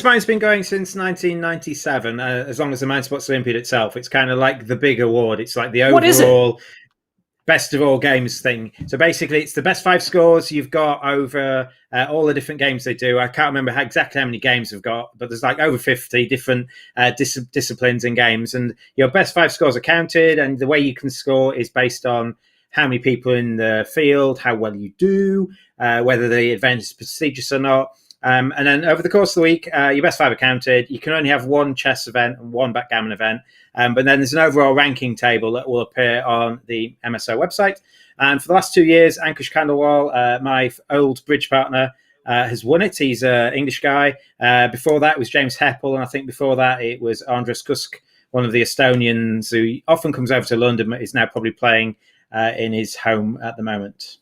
Mine's been going since 1997, as long as the Mind Sports Olympiad itself. It's kind of like the big award. It's like the overall best of all games thing. So basically, it's the best 5 scores you've got over all the different games they do. I can't remember exactly how many games they've got, but there's like over 50 different disciplines and games. And your best 5 scores are counted, and the way you can score is based on how many people in the field, how well you do, whether the event is prestigious or not. And then over the course of the week, your best 5 are counted. You can only have 1 chess event and 1 backgammon event. But then there's an overall ranking table that will appear on the MSO website. And for the last 2 years, Ankush Khandelwal, my old bridge partner, has won it. He's an English guy. Before that, it was James Heppel. And I think before that, it was Andres Kusk, one of the Estonians who often comes over to London, but is now probably playing in his home at the moment.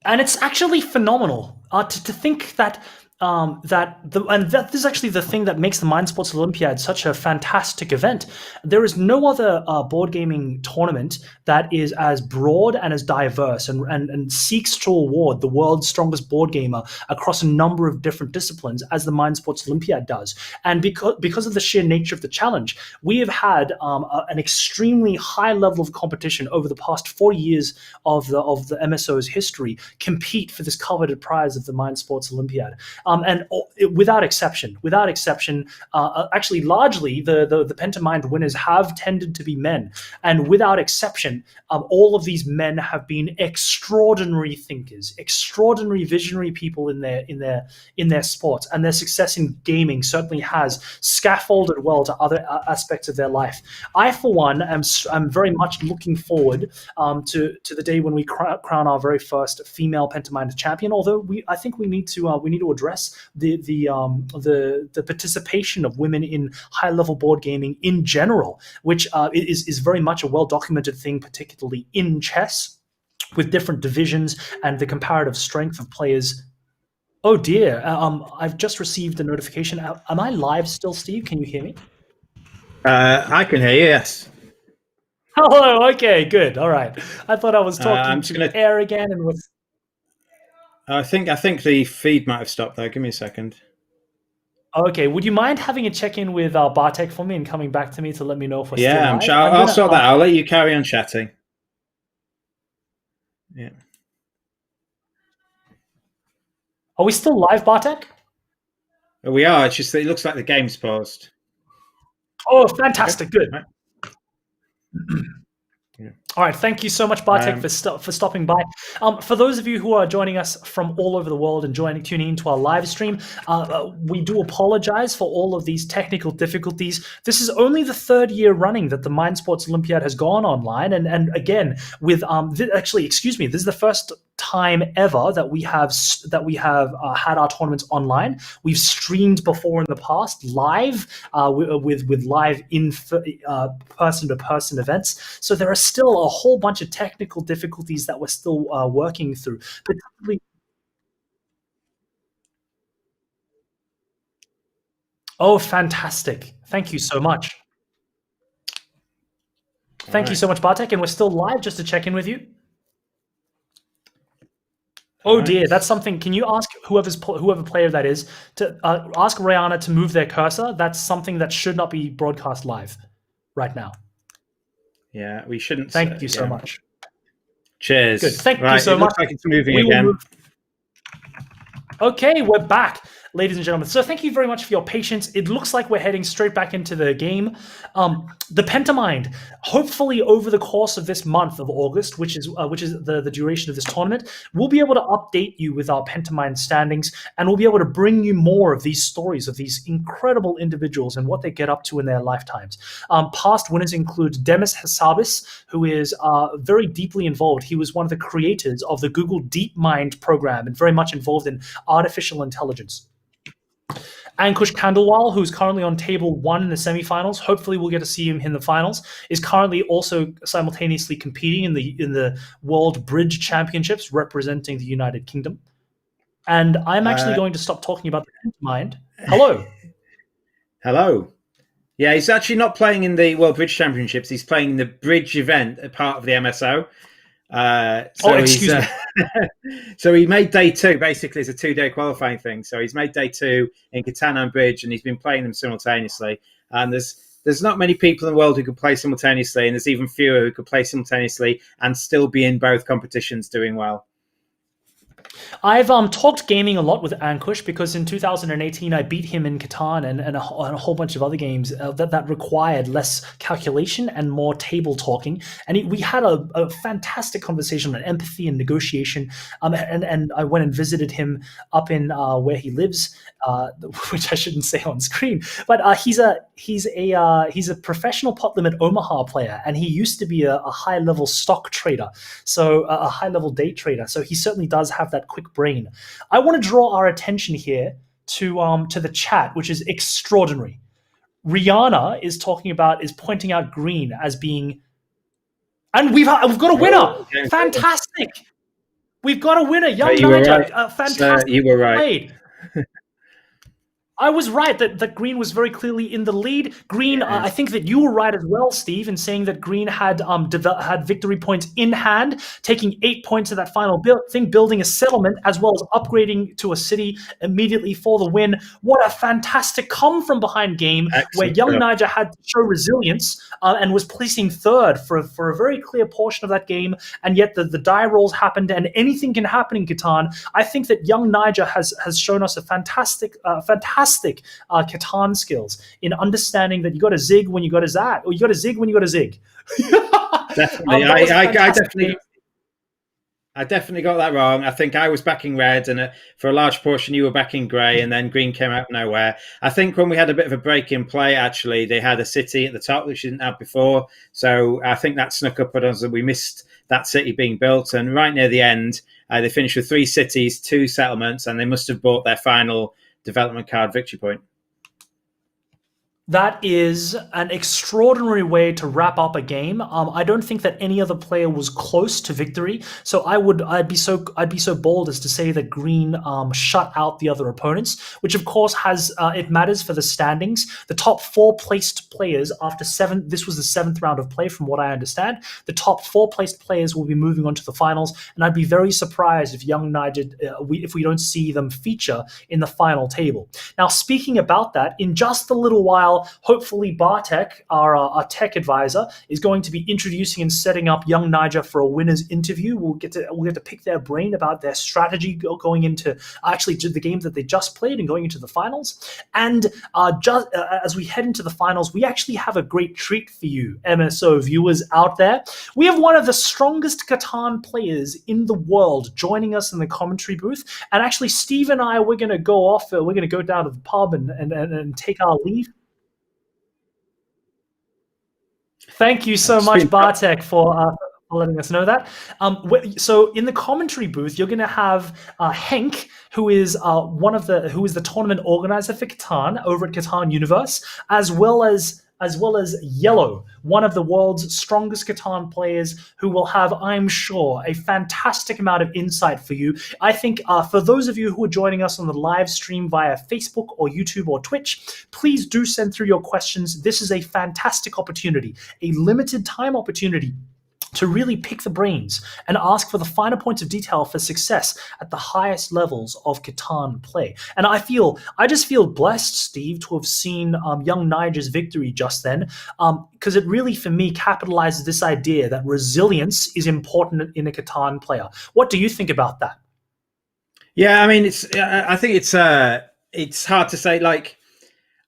And it's actually phenomenal to think that that is actually the thing that makes the Mind Sports Olympiad such a fantastic event. There is no other board gaming tournament that is as broad and as diverse and seeks to award the world's strongest board gamer across a number of different disciplines as the Mind Sports Olympiad does. And because of the sheer nature of the challenge, we have had an extremely high level of competition over the past 4 years of the MSO's history compete for this coveted prize of the Mind Sports Olympiad. And without exception, actually largely the Pentamind winners have tended to be men, and without exception, all of these men have been extraordinary thinkers, extraordinary visionary people in their sports, and their success in gaming certainly has scaffolded well to other aspects of their life. I, for one, am very much looking forward to the day when we crown our very first female Pentamind champion. Although I think we need to address the participation of women in high level board gaming in general, which is very much a well documented thing, particularly in chess, with different divisions and the comparative strength of players. Oh dear, I've just received a notification. Am I live still, Steve? Can you hear me? I can hear you, yes. Hello, okay, good, all right. I thought I was talking to air again and was... I think the feed might have stopped there. Give me a second. Okay, would you mind having a check-in with Bartek for me and coming back to me to let me know if we're still live? Yeah, I'll sort that. I'll let you carry on chatting. Yeah. Are we still live, Bartek? We are. It's just that it looks like the game's paused. Oh, fantastic! Okay. Good. Yeah. All right, thank you so much, Bartek, for stopping by. For those of you who are joining us from all over the world and tuning into our live stream, we do apologize for all of these technical difficulties. This is only the 3rd year running that the Mind Sports Olympiad has gone online, and again, with this is the first time ever that we have had our tournaments online. We've streamed before in the past live with live in person to person events. So there are still a whole bunch of technical difficulties that we're still working through. Particularly... Oh, fantastic! Thank you so much. Thank you so much, Bartek, and we're still live. Just to check in with you. Oh dear, that's something. Can you ask whoever player that is to ask Rihanna to move their cursor? That's something that should not be broadcast live right now. Yeah, we shouldn't. Thank you so much. Cheers. Good. Thank you so much. Looks like it's moving again. Okay, we're back, ladies and gentlemen. So thank you very much for your patience. It looks like we're heading straight back into the game. The Pentamind, hopefully over the course of this month of August, which is the duration of this tournament, we'll be able to update you with our Pentamind standings, and we'll be able to bring you more of these stories of these incredible individuals and what they get up to in their lifetimes. Past winners include Demis Hassabis, who is very deeply involved. He was one of the creators of the Google DeepMind program and very much involved in artificial intelligence. Ankush Khandelwal, who's currently on table 1 in the semifinals, hopefully we'll get to see him in the finals, is currently also simultaneously competing in the World Bridge Championships representing the United Kingdom. And I'm actually going to stop talking about the Mind. Hello. Hello. Yeah, he's actually not playing in the World Bridge Championships. He's playing in the Bridge event, a part of the MSO. Excuse me. So he made day 2 basically as a 2-day qualifying thing. So he's made day 2 in Catan and Bridge, and he's been playing them simultaneously. And there's not many people in the world who could play simultaneously, and there's even fewer who could play simultaneously and still be in both competitions doing well. I've talked gaming a lot with Ankush because in 2018 I beat him in Catan and a whole bunch of other games that required less calculation and more table talking. And we had a fantastic conversation on empathy and negotiation. And I went and visited him up in where he lives, which I shouldn't say on screen. But he's a professional pot limit Omaha player, and he used to be a high level stock trader, so a high level day trader. So he certainly does have that quick brain. I want to draw our attention here to the chat, which is extraordinary. Rihanna is pointing out green as being, and we've got a winner. Fantastic. We've got a winner. Young Niger. Right. Fantastic. You were right. Played. I was right that Green was very clearly in the lead. Green, I think that you were right as well, Steve, in saying that Green had victory points in hand, taking 8 points of that final thing, building a settlement, as well as upgrading to a city immediately for the win. What a fantastic come from behind game. Excellent. Where young Niger had to show resilience and was placing third for a very clear portion of that game, and yet the die rolls happened, and anything can happen in Catan. I think that young Niger has shown us a fantastic Catan skills in understanding that you got to zig when you got to zag, or you got to zig when you got to zig. Definitely. I definitely got that wrong. I think I was backing red, and for a large portion you were backing grey, and then green came out of nowhere. I think when we had a bit of a break in play, actually, they had a city at the top, which didn't have before. So I think that snuck up at us, and we missed that city being built. And right near the end, they finished with 3 cities, 2 settlements, and they must have bought their final development card victory point. That is an extraordinary way to wrap up a game. I don't think that any other player was close to victory. So I'd be so bold as to say that Green shut out the other opponents, which of course it matters for the standings. The top 4 placed players after 7. This was the 7th round of play, from what I understand. The top 4 placed players will be moving on to the finals, and I'd be very surprised if young Niger if we don't see them feature in the final table. Now, speaking about that, in just a little while, hopefully Bartek, our tech advisor, is going to be introducing and setting up young Niger for a winner's interview. We'll get to pick their brain about their strategy going into actually the games that they just played and going into the finals. And as we head into the finals, we actually have a great treat for you, MSO viewers out there. We have one of the strongest Catan players in the world joining us in the commentary booth. And actually, Steve and I, we're going to go off. We're going to go down to the pub and take our leave. Thank you so much, Bartek, for letting us know that. So in the commentary booth, you're going to have Henk, who is the tournament organizer for Catan over at Catan Universe, as well as Yellow, one of the world's strongest Catan players, who will have, I'm sure, a fantastic amount of insight for you. I think for those of you who are joining us on the live stream via Facebook or YouTube or Twitch, please do send through your questions. This is a fantastic opportunity, a limited time opportunity to really pick the brains and ask for the finer points of detail for success at the highest levels of Catan play. And I just feel blessed, Steve, to have seen young Niger's victory just then, because it really, for me, capitalizes this idea that resilience is important in a Catan player. What do you think about that? Yeah, I mean, I think it's hard to say. Like,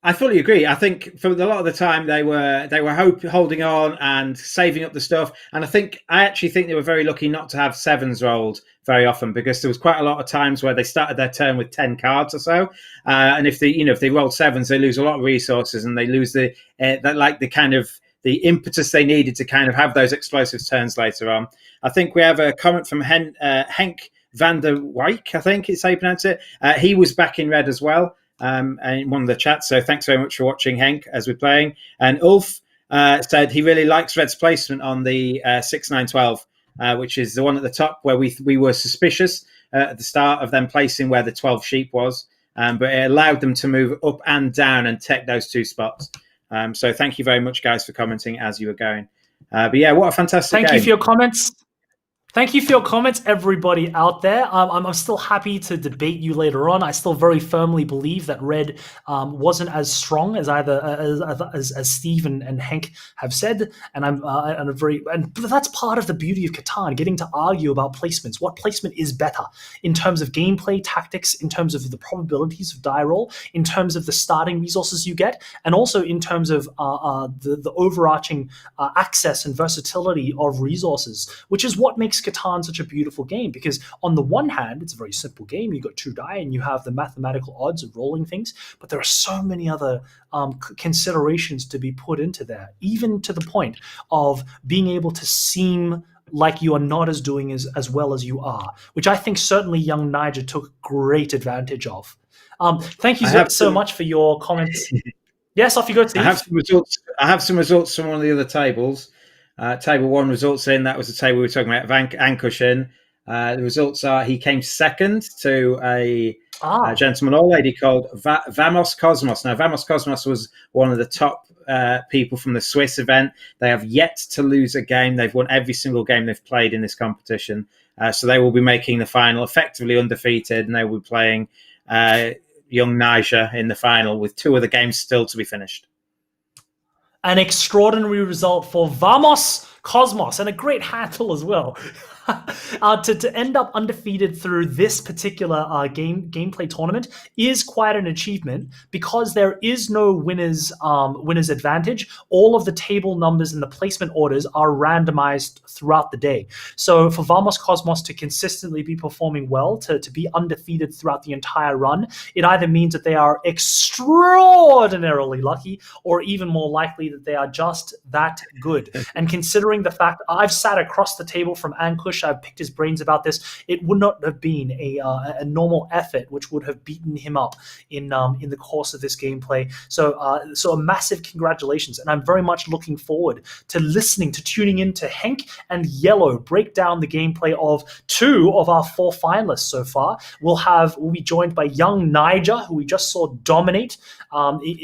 I fully agree. I think for a lot of the time they were holding on and saving up the stuff, and I actually think they were very lucky not to have 7s rolled very often, because there was quite a lot of times where they started their turn with 10 cards or so, and if they rolled 7s, they lose a lot of resources, and they lose the impetus they needed to kind of have those explosive turns later on. I think we have a comment from Henk van der Wijk, I think it's how you pronounce it. He was back in red as well. In one of the chats, so thanks very much for watching, Henk, as we're playing. And Ulf said he really likes Red's placement on the 6-9-12, which is the one at the top where we were suspicious at the start of them placing where the 12 sheep was, but it allowed them to move up and down and take those 2 spots. So thank you very much, guys, for commenting as you were going. But yeah, what a fantastic game. Thank you for your comments. Thank you for your comments, everybody out there. I'm still happy to debate you later on. I still very firmly believe that red wasn't as strong as either as Steve and Hank have said, and but that's part of the beauty of Catan, getting to argue about placements. What placement is better in terms of gameplay tactics, in terms of the probabilities of die roll, in terms of the starting resources you get, and also in terms of the overarching access and versatility of resources, which is what makes Catan such a beautiful game. Because on the one hand, it's a very simple game. You've got 2 die and you have the mathematical odds of rolling things, but there are so many other considerations to be put into there, even to the point of being able to seem like you are not as doing as well as you are, which I think certainly young Niger took great advantage of. Thank you so much for your comments. Yes, off you go, Steve. I have some results from one of the other tables. Table 1 results in, that was the table we were talking about, Ankushin. The results are he came second to a gentleman or lady called Vamos Cosmos. Now, Vamos Cosmos was one of the top people from the Swiss event. They have yet to lose a game. They've won every single game they've played in this competition. So they will be making the final effectively undefeated, and they will be playing young Niger in the final with 2 other games still to be finished. An extraordinary result for Vamos Cosmos, and a great handle as well. To end up undefeated through this particular gameplay tournament is quite an achievement, because there is no winner's advantage. All of the table numbers and the placement orders are randomized throughout the day. So for Vamos Cosmos to consistently be performing well, to be undefeated throughout the entire run, it either means that they are extraordinarily lucky, or even more likely that they are just that good. And considering the fact I've sat across the table from Ankush, I've picked his brains about this, it would not have been a normal effort which would have beaten him up in the course of this gameplay. So a massive congratulations, and I'm very much looking forward to tuning in to Hank and Yellow break down the gameplay of 2 of our 4 finalists so far. We'll be joined by young Niger, who we just saw dominate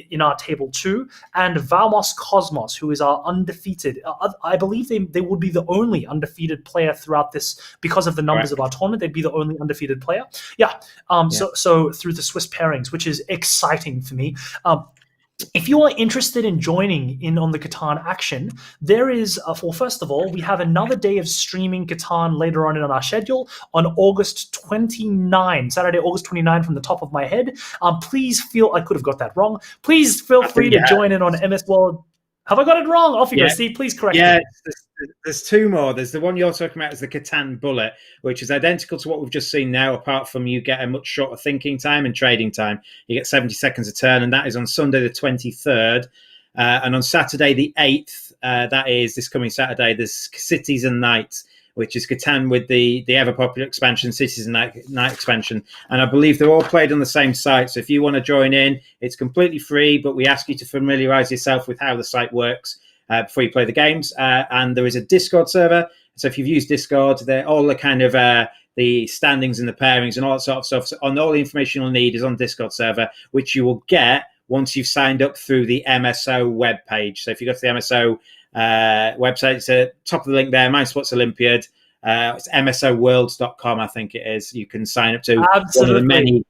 in our table 2, and Vamos Cosmos, who is our undefeated. I believe they would be the only undefeated player throughout this, because of the numbers of our tournament. They'd be the only undefeated player. So through the Swiss pairings, which is exciting for me. If you are interested in joining in on the Catan action, there is, first of all, we have another day of streaming Catan later on in our schedule on August 29, Saturday, August 29 from the top of my head. I could have got that wrong. Please feel free to join in on MS World. Have I got it wrong? Off you go, Steve. Please correct me. There's 2 more. There's the one you're talking about, is the Catan Bullet, which is identical to what we've just seen now, apart from you get a much shorter thinking time and trading time. You get 70 seconds a turn, and that is on Sunday the 23rd. And on Saturday the 8th, that is this coming Saturday, there's Cities and Nights, which is Catan with the ever-popular expansion, Cities and Night expansion. And I believe they're all played on the same site. So if you want to join in, it's completely free, but we ask you to familiarize yourself with how the site works before you play the games. And there is a Discord server. So if you've used Discord, they're all the kind of the standings and the pairings and all that sort of stuff. So all the information you'll need is on Discord server, which you will get once you've signed up through the MSO webpage. So if you go to the MSO website, it's at top of the link there, Mind Sports Olympiad. It's msoworlds.com, I think it is. You can sign up to one of the many.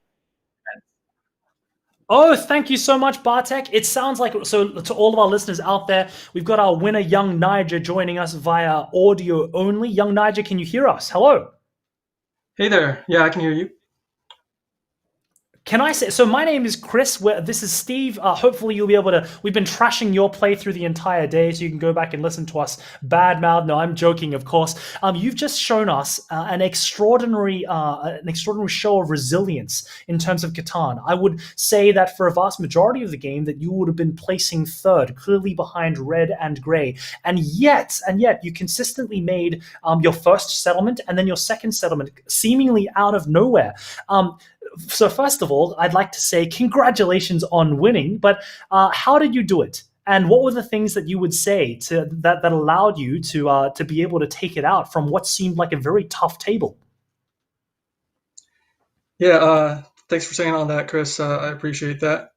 Oh, thank you so much, Bartek. It sounds like, so to all of our listeners out there, we've got our winner, young Niger, joining us via audio only. Young Niger, can you hear us? Hello. Hey there. Yeah, I can hear you. Can I say, so my name is Chris, this is Steve. Hopefully you'll be able to, we've been trashing your playthrough the entire day, so you can go back and listen to us badmouth. No, I'm joking, of course. You've just shown us an extraordinary show of resilience in terms of Catan. I would say that for a vast majority of the game that you would have been placing 3rd, clearly behind red and gray. And yet you consistently made your first settlement and then your second settlement seemingly out of nowhere. So first of all, I'd like to say congratulations on winning, but how did you do it? And what were the things that you would say that allowed you to be able to take it out from what seemed like a very tough table? Yeah, thanks for saying all that, Chris. I appreciate that.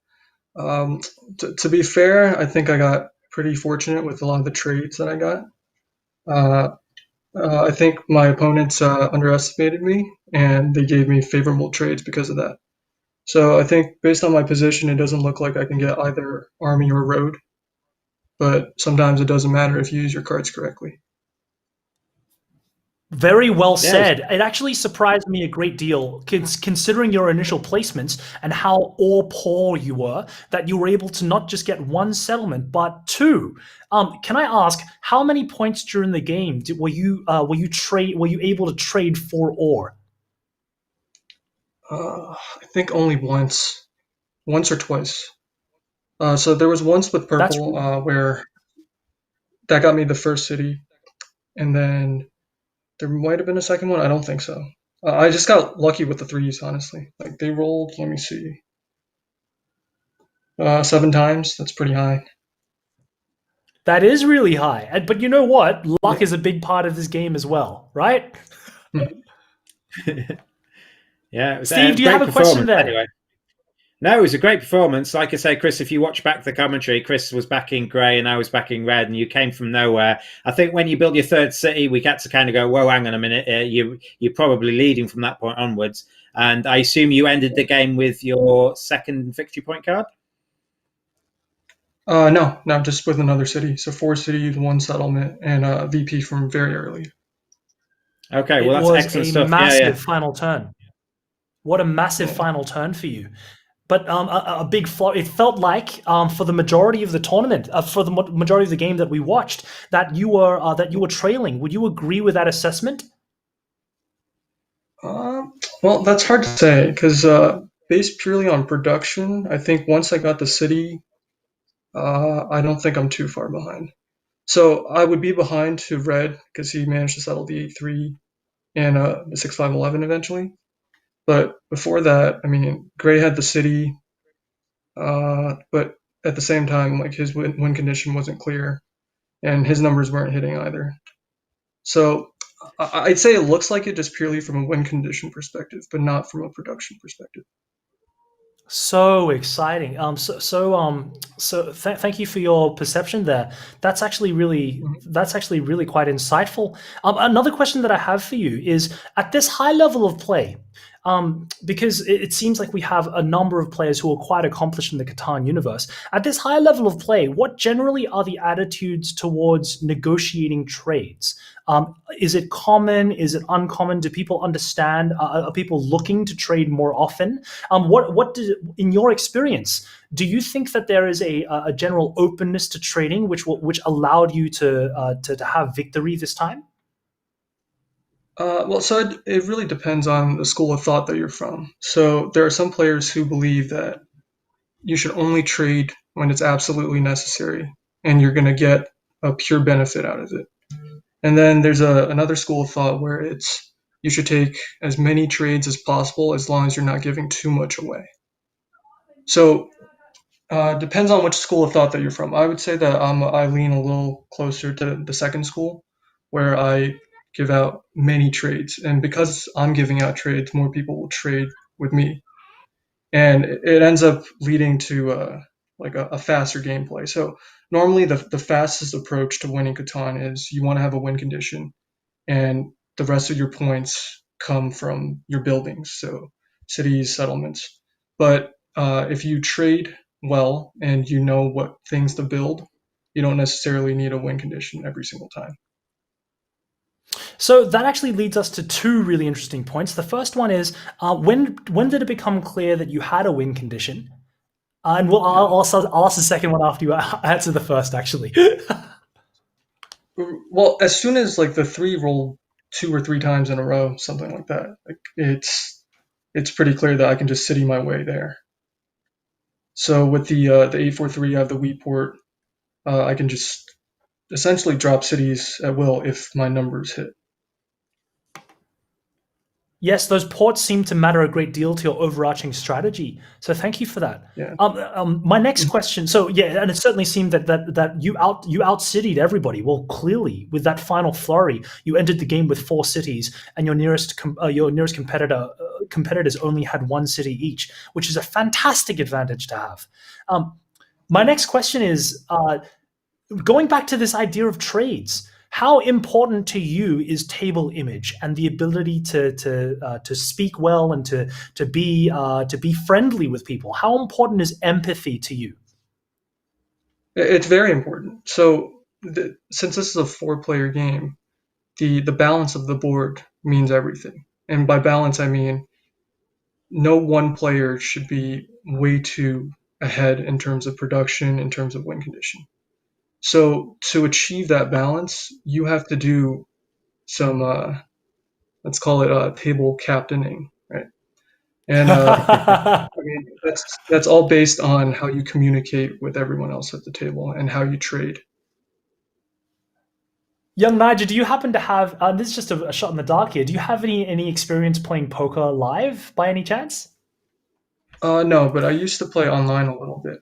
To be fair, I think I got pretty fortunate with a lot of the trades that I got. I think my opponents underestimated me, and they gave me favorable trades because of that. So I think based on my position, it doesn't look like I can get either army or road, but sometimes it doesn't matter if you use your cards correctly. Very well Yeah, said. It actually surprised me a great deal, considering your initial placements and how poor you were, that you were able to not just get one settlement but two. Can I ask how many points during the game were you able to trade for ore? I think only once or twice. So there was once with That's purple where that got me the first city, and then there might have been a second one. I don't think so. I just got lucky with the threes, honestly. Like they rolled, let me see, 7 times. That's pretty high. that is really high. But you know what? Luck Yeah. is a big part of this game as well, right? Mhm. yeah, it was Steve, a do you have great a question performance. there? Anyway, no, it was a great performance. Like I say, Chris, if you watch back the commentary, Chris was backing grey and I was backing red, and you came from nowhere. I think when you built your third city, we had to kind of go, whoa, hang on a minute. You're probably leading from that point onwards. And I assume you ended the game with your second victory point card? No, just with another city. So 4 cities, 1 settlement, and a VP from very early. Okay, well, It that's was excellent a stuff. Yeah, yeah. massive final turn. What a massive Yeah. final turn for you. But a big flaw. It felt like for the majority of the tournament, for the majority of the game that we watched, that you were trailing. Would you agree with that assessment? Well, that's hard to say because based purely on production, I think once I got the city, I don't think I'm too far behind. So I would be behind to red because he managed to settle the 8-3 and the 6-5-11 eventually. But before that, I mean, Gray had the city, but at the same time, like his win condition wasn't clear, and his numbers weren't hitting either. So I'd say it looks like it just purely from a win condition perspective, but not from a production perspective. So exciting. Thank you for your perception there. Mhm. That's actually really quite insightful. Another question that I have for you is at this high level of play, because it seems like we have a number of players who are quite accomplished in the Catan universe. At this high level of play, what generally are the attitudes towards negotiating trades? Is it common? Is it uncommon? Do people understand? Are people looking to trade more often? In your experience, do you think that there is a general openness to trading, which allowed you to have victory this time? Well, so it really depends on the school of thought that you're from. So there are some players who believe that you should only trade when it's absolutely necessary and you're going to get a pure benefit out of it. And then there's another school of thought where it's you should take as many trades as possible as long as you're not giving too much away. So depends on which school of thought that you're from. I would say that I lean a little closer to the second school, where I give out many trades, and because I'm giving out trades, more people will trade with me, and it ends up leading to like a faster gameplay. So normally the fastest approach to winning Catan is you want to have a win condition, and the rest of your points come from your buildings, so cities, settlements. But if you trade well and you know what things to build, you don't necessarily need a win condition every single time. So that actually leads us to two really interesting points. The first one is when did it become clear that you had a win condition? And I'll ask the second one after you answer the first, actually. Well, as soon as like the three roll 2 or 3 times in a row, something like that, like it's pretty clear that I can just city my way there. So with the 843, I have the wheat port. I can just essentially drop cities at will if my numbers hit. Yes, those ports seem to matter a great deal to your overarching strategy. So thank you for that. Yeah. My next question. So yeah, and it certainly seemed that you out citied everybody. Well, clearly with that final flurry, you ended the game with 4 cities, and your nearest competitors only had 1 city each, which is a fantastic advantage to have. My next question is going back to this idea of trades. How important to you is table image and the ability to speak well and to be friendly with people? How important is empathy to you? It's very important. So since this is a 4-player game, the balance of the board means everything. And by balance, I mean no one player should be way too ahead in terms of production, in terms of win condition. So to achieve that balance, you have to do some, let's call it table captaining, right? And I mean that's all based on how you communicate with everyone else at the table and how you trade. Young Nigel, do you happen to have? This is just a shot in the dark here. Do you have any experience playing poker live by any chance? No, but I used to play online a little bit.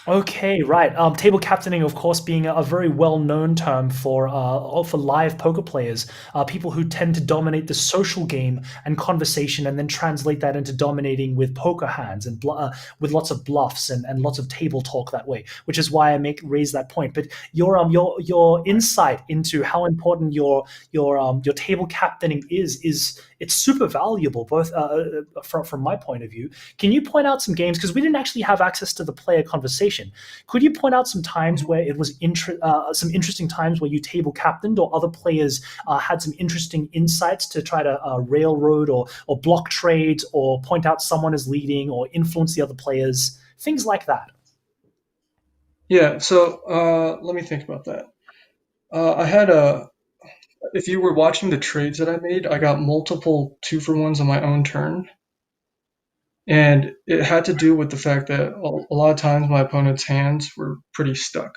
Okay, right. Table captaining, of course, being a very well-known term for live poker players, people who tend to dominate the social game and conversation, and then translate that into dominating with poker hands and with lots of bluffs and lots of table talk that way. Which is why I raise that point. But your insight into how important your table captaining is it's super valuable, both from my point of view. Can you point out some games, because we didn't actually have access to the player conversation? Could you point out some times where it was some interesting times where you table captained, or other players had some interesting insights to try to railroad or block trades, or point out someone is leading, or influence the other players, things like that? Yeah, so let me think about that. If you were watching the trades that I made, I got multiple 2-for-1s on my own turn. And it had to do with the fact that a lot of times my opponent's hands were pretty stuck.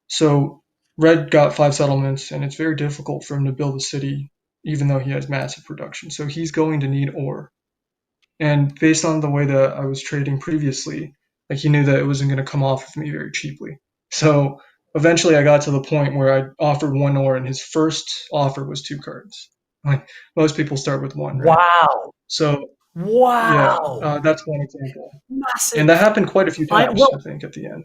So red got 5 settlements, and it's very difficult for him to build a city, even though he has massive production. So he's going to need ore. And based on the way that I was trading previously, like he knew that it wasn't going to come off of me very cheaply. So eventually I got to the point where I offered 1 ore, and his first offer was 2 cards. Like most people start with 1, right? Wow. So yeah, Wow. that's one example. Massive. And that happened quite a few times, I think, at the end.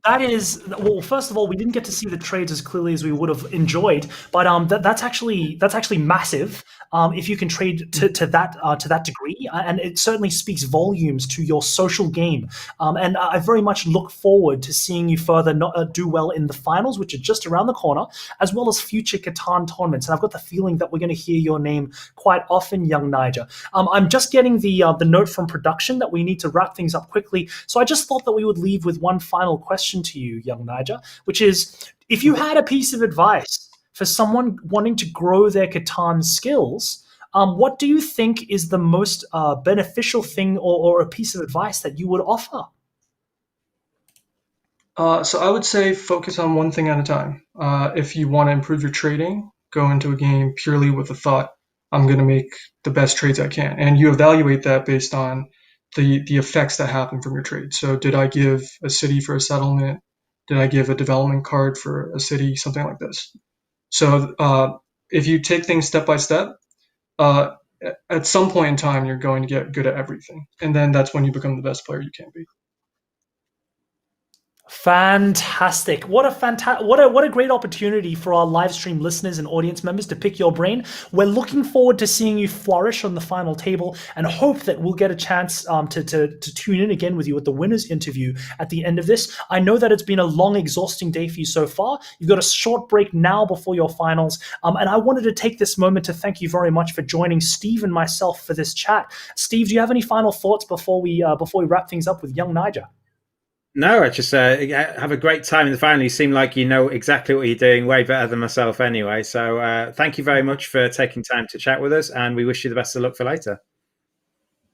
That is, well, first of all, we didn't get to see the trades as clearly as we would have enjoyed, but that's actually massive. If you can trade to that degree, and it certainly speaks volumes to your social game. And I very much look forward to seeing you further do well in the finals, which are just around the corner, as well as future Catan tournaments. And I've got the feeling that we're going to hear your name quite often, young Niger. I'm just getting the note from production that we need to wrap things up quickly, so I just thought that we would leave with one final question to you, young Niger, which is, if you had a piece of advice for someone wanting to grow their Catan skills, what do you think is the most beneficial thing, or a piece of advice that you would offer? So I would say focus on one thing at a time. If you want to improve your trading, go into a game purely with the thought, I'm going to make the best trades I can. And you evaluate that based on the effects that happen from your trade. So did I give a city for a settlement? Did I give a development card for a city? Something like this. So if you take things step by step, at some point in time, you're going to get good at everything. And then that's when you become the best player you can be. Fantastic. What a great opportunity for our live stream listeners and audience members to pick your brain. We're looking forward to seeing you flourish on the final table, and hope that we'll get a chance to tune in again with you at the winners interview at the end of this. I know that it's been a long, exhausting day for you so far. You've got a short break now before your finals. And I wanted to take this moment to thank you very much for joining Steve and myself for this chat. Steve, do you have any final thoughts before we wrap things up with young Niger? No, I just have a great time in the final. You seem like you know exactly what you're doing, way better than myself anyway. So thank you very much for taking time to chat with us, and we wish you the best of luck for later.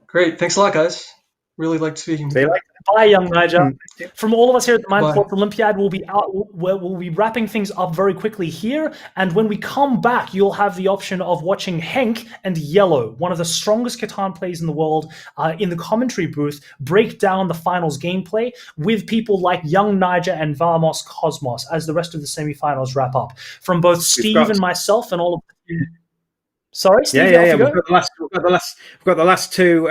Great. Thanks a lot, guys. Really liked speaking with you. Bye, young Niger. From all of us here at the Mind Sports Olympiad, we'll be wrapping things up very quickly here. And when we come back, you'll have the option of watching Henk and Yellow, one of the strongest Catan players in the world, in the commentary booth, break down the finals gameplay with people like young Niger and Vamos Cosmos as the rest of the semifinals wrap up. From both Steve and myself and all of the... Sorry, Steve. Yeah. We've got the last 2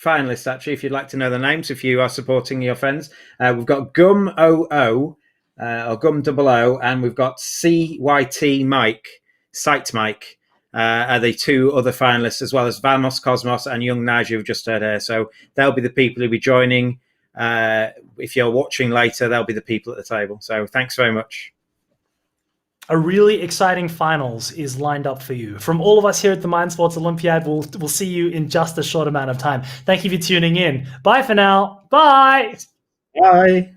finalists, actually. If you'd like to know the names, if you are supporting your friends, we've got Gum00 or Gum Double O, and we've got CYT Mike, Sight Mike, are the two other finalists, as well as Vamos Cosmos and Young Naj, who've just heard here. So they'll be the people who'll be joining. If you're watching later, they'll be the people at the table. So thanks very much. A really exciting finals is lined up for you. From all of us here at the Mind Sports Olympiad, we'll see you in just a short amount of time. Thank you for tuning in. Bye for now. Bye. Bye.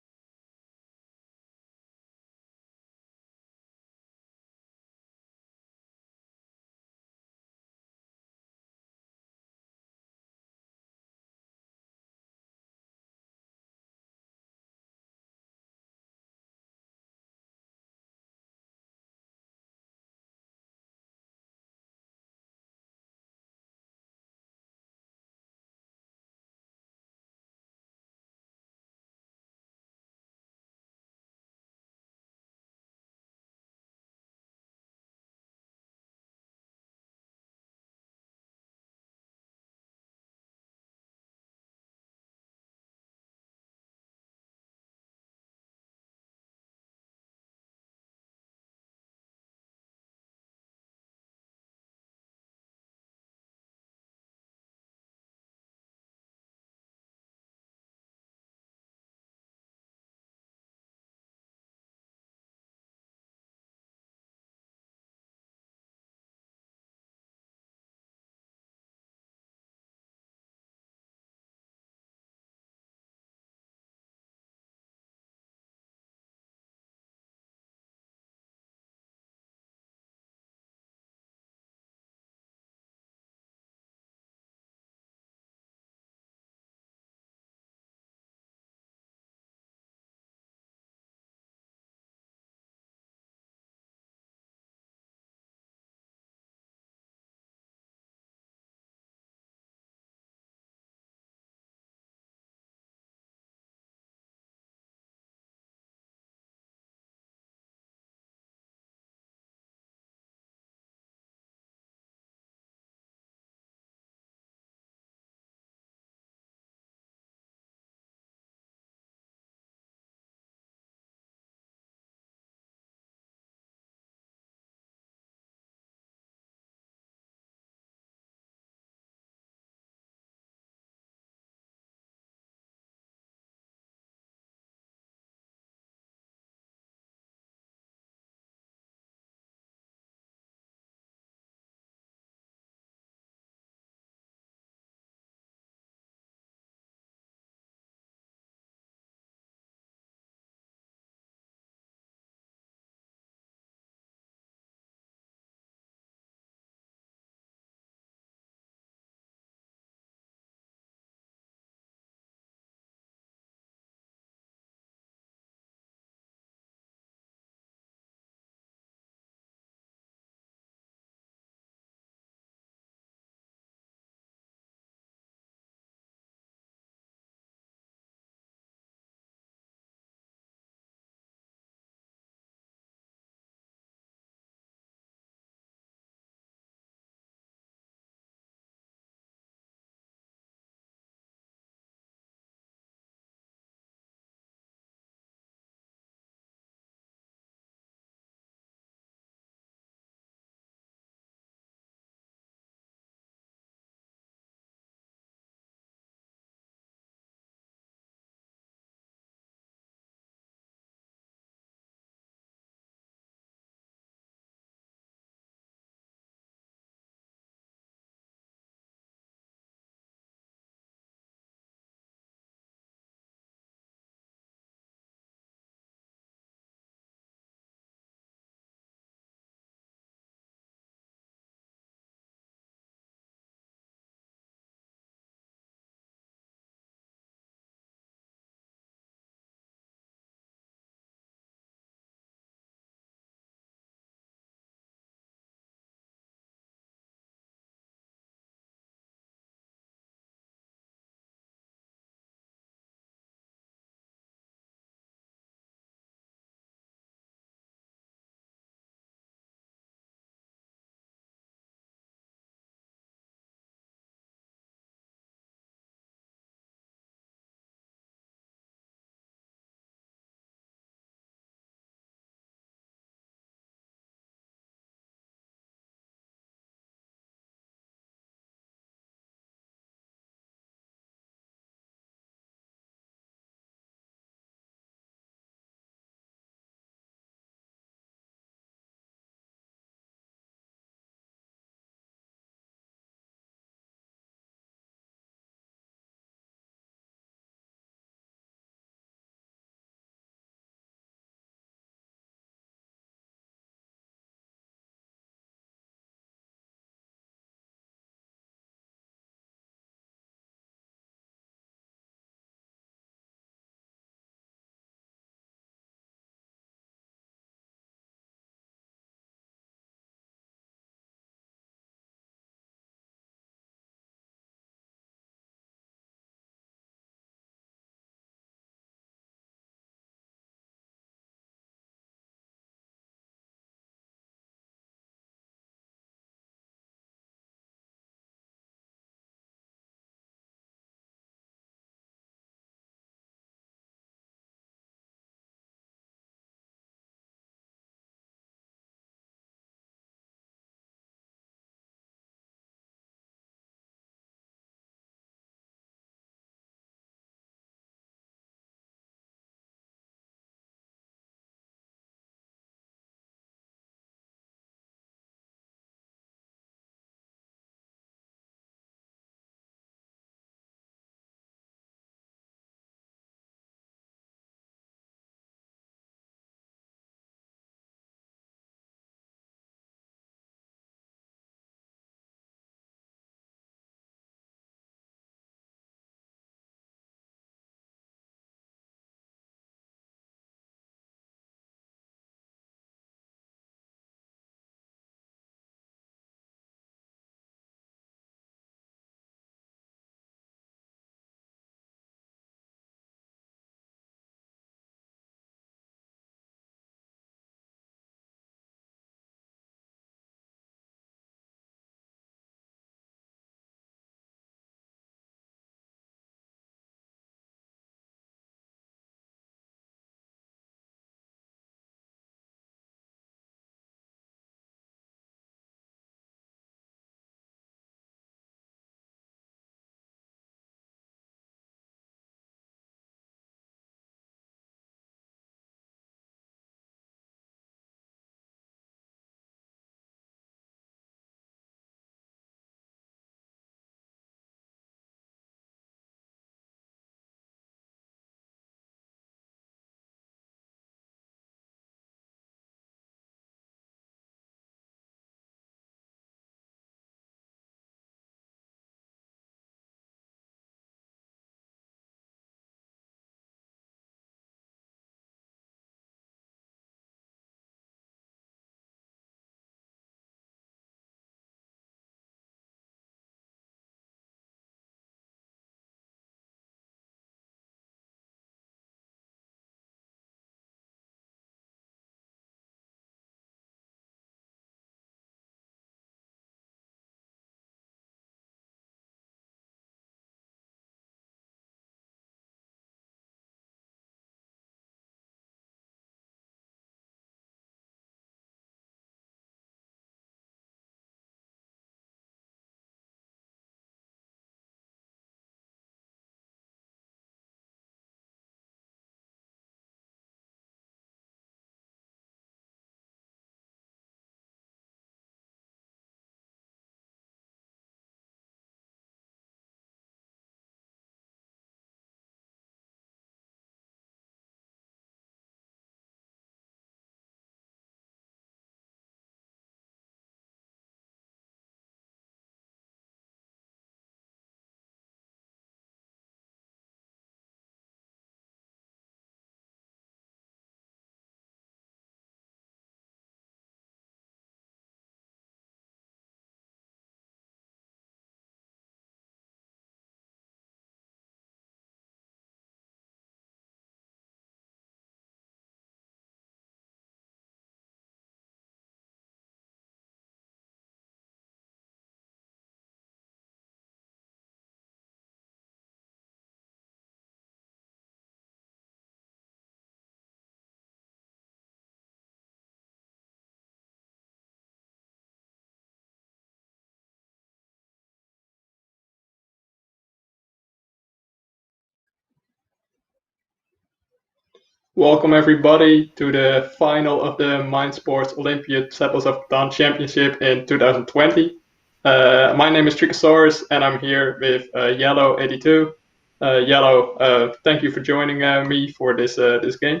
Welcome everybody to the final of the Mind Sports Olympiad Settlers of Catan Championship in 2020. My name is Tricosaurus and I'm here with Yellow82. Yellow, thank you for joining me for this game.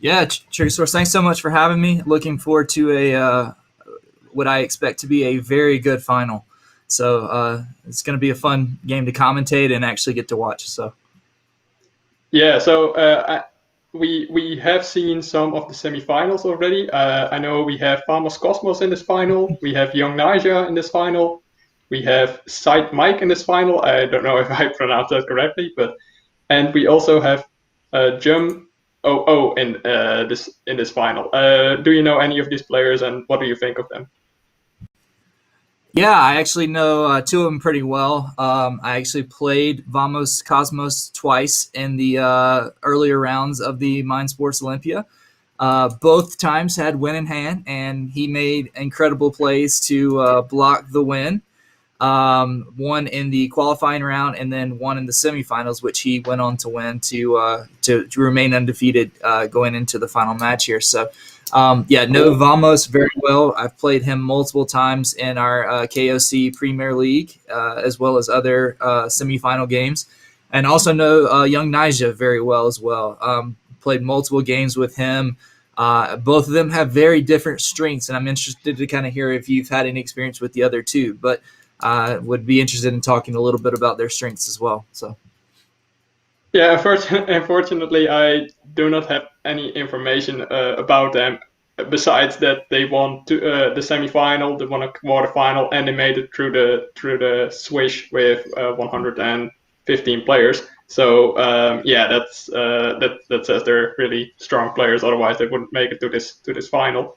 Yeah, Tricosaurus, thanks so much for having me. Looking forward to a what I expect to be a very good final. So it's going to be a fun game to commentate and actually get to watch. So. Yeah, so we have seen some of the semifinals already. I know we have Famos Cosmos in this final. We have Young Naja in this final. We have Sight Mike in this final. I don't know if I pronounced that correctly, and we also have Jum OO in this final. Do you know any of these players, and what do you think of them? Yeah, I actually know two of them pretty well. I actually played Vamos Cosmos twice in the earlier rounds of the Mind Sports Olympiad. Both times had win in hand, and he made incredible plays to block the win. One in the qualifying round, and then one in the semifinals, which he went on to win to remain undefeated going into the final match here. So. Know Vamos very well. I've played him multiple times in our KOC Premier League, as well as other semifinal games, and also know Young Naja very well as well. Played multiple games with him. Both of them have very different strengths, and I'm interested to kind of hear if you've had any experience with the other two, but would be interested in talking a little bit about their strengths as well. So. Yeah, unfortunately, I do not have any information about them besides that they won the semifinal, they won a quarterfinal, and they made it through the swish with 115 players. So that says they're really strong players. Otherwise, they wouldn't make it to this final.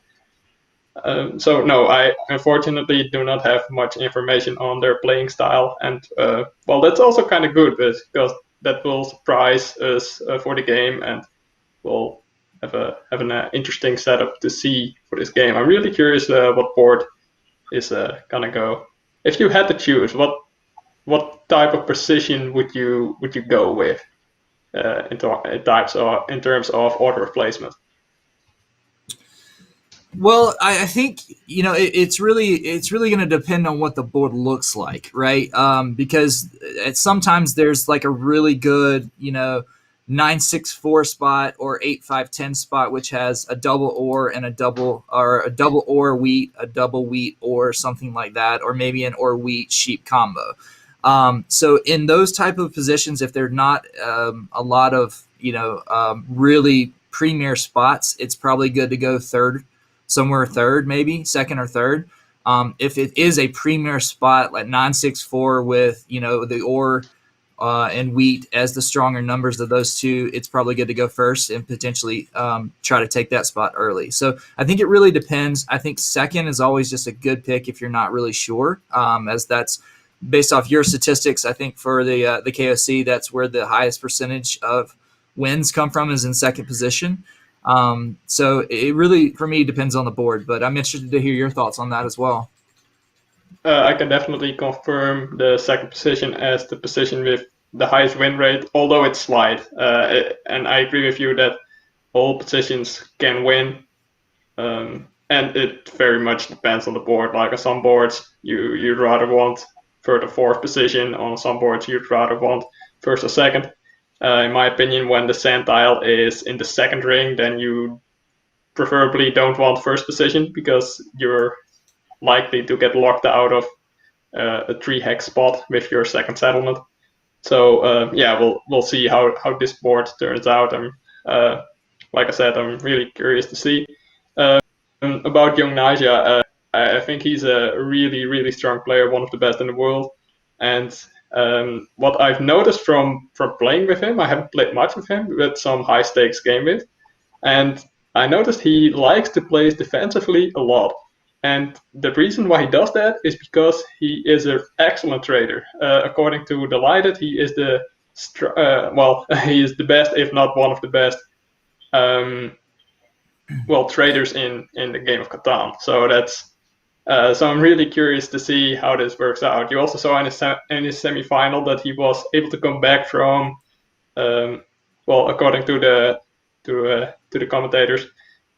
So no, I unfortunately do not have much information on their playing style, and that's also kind of good because that will surprise us for the game, and we'll have an interesting setup to see for this game. I'm really curious what board is gonna go. If you had to choose, what type of precision would you go with in terms of order of placement? Well, I think it's really going to depend on what the board looks like, right? Because sometimes there's like a really good 9-6-4 spot or 8-5-10 spot, which has a double or and a double or wheat, a double wheat or something like that, or maybe an or wheat sheep combo. So in those type of positions, if they're not a lot of really premier spots, it's probably good to go somewhere third, maybe second or third. If it is a premier spot like 9-6-4 with the or and wheat as the stronger numbers of those two, it's probably good to go first and potentially try to take that spot early. So I think it really depends. I think second is always just a good pick if you're not really sure, as that's based off your statistics. I think for the KOC, that's where the highest percentage of wins come from, is in second position. So it really, for me, depends on the board, but I'm interested to hear your thoughts on that as well. I can definitely confirm the second position as the position with the highest win rate, although it's slight. And I agree with you that all positions can win. And it very much depends on the board. Like on some boards, you'd rather want third or fourth position. On some boards, you'd rather want first or second. In my opinion, when the sand tile is in the second ring, then you preferably don't want first position because you're likely to get locked out of a 3-hex spot with your second settlement. So we'll see how this board turns out. Like I said, I'm really curious to see. About Young Naja, I think he's a really, really strong player, one of the best in the world. And what I've noticed from playing with him, I haven't played much with him, but some high stakes game with, and I noticed he likes to play defensively a lot. And the reason why he does that is because he is an excellent trader. According to Delighted, he is he is the best, if not one of the best, traders in the game of Catan. So that's so I'm really curious to see how this works out. You also saw in his semifinal that he was able to come back from well, according to the commentators,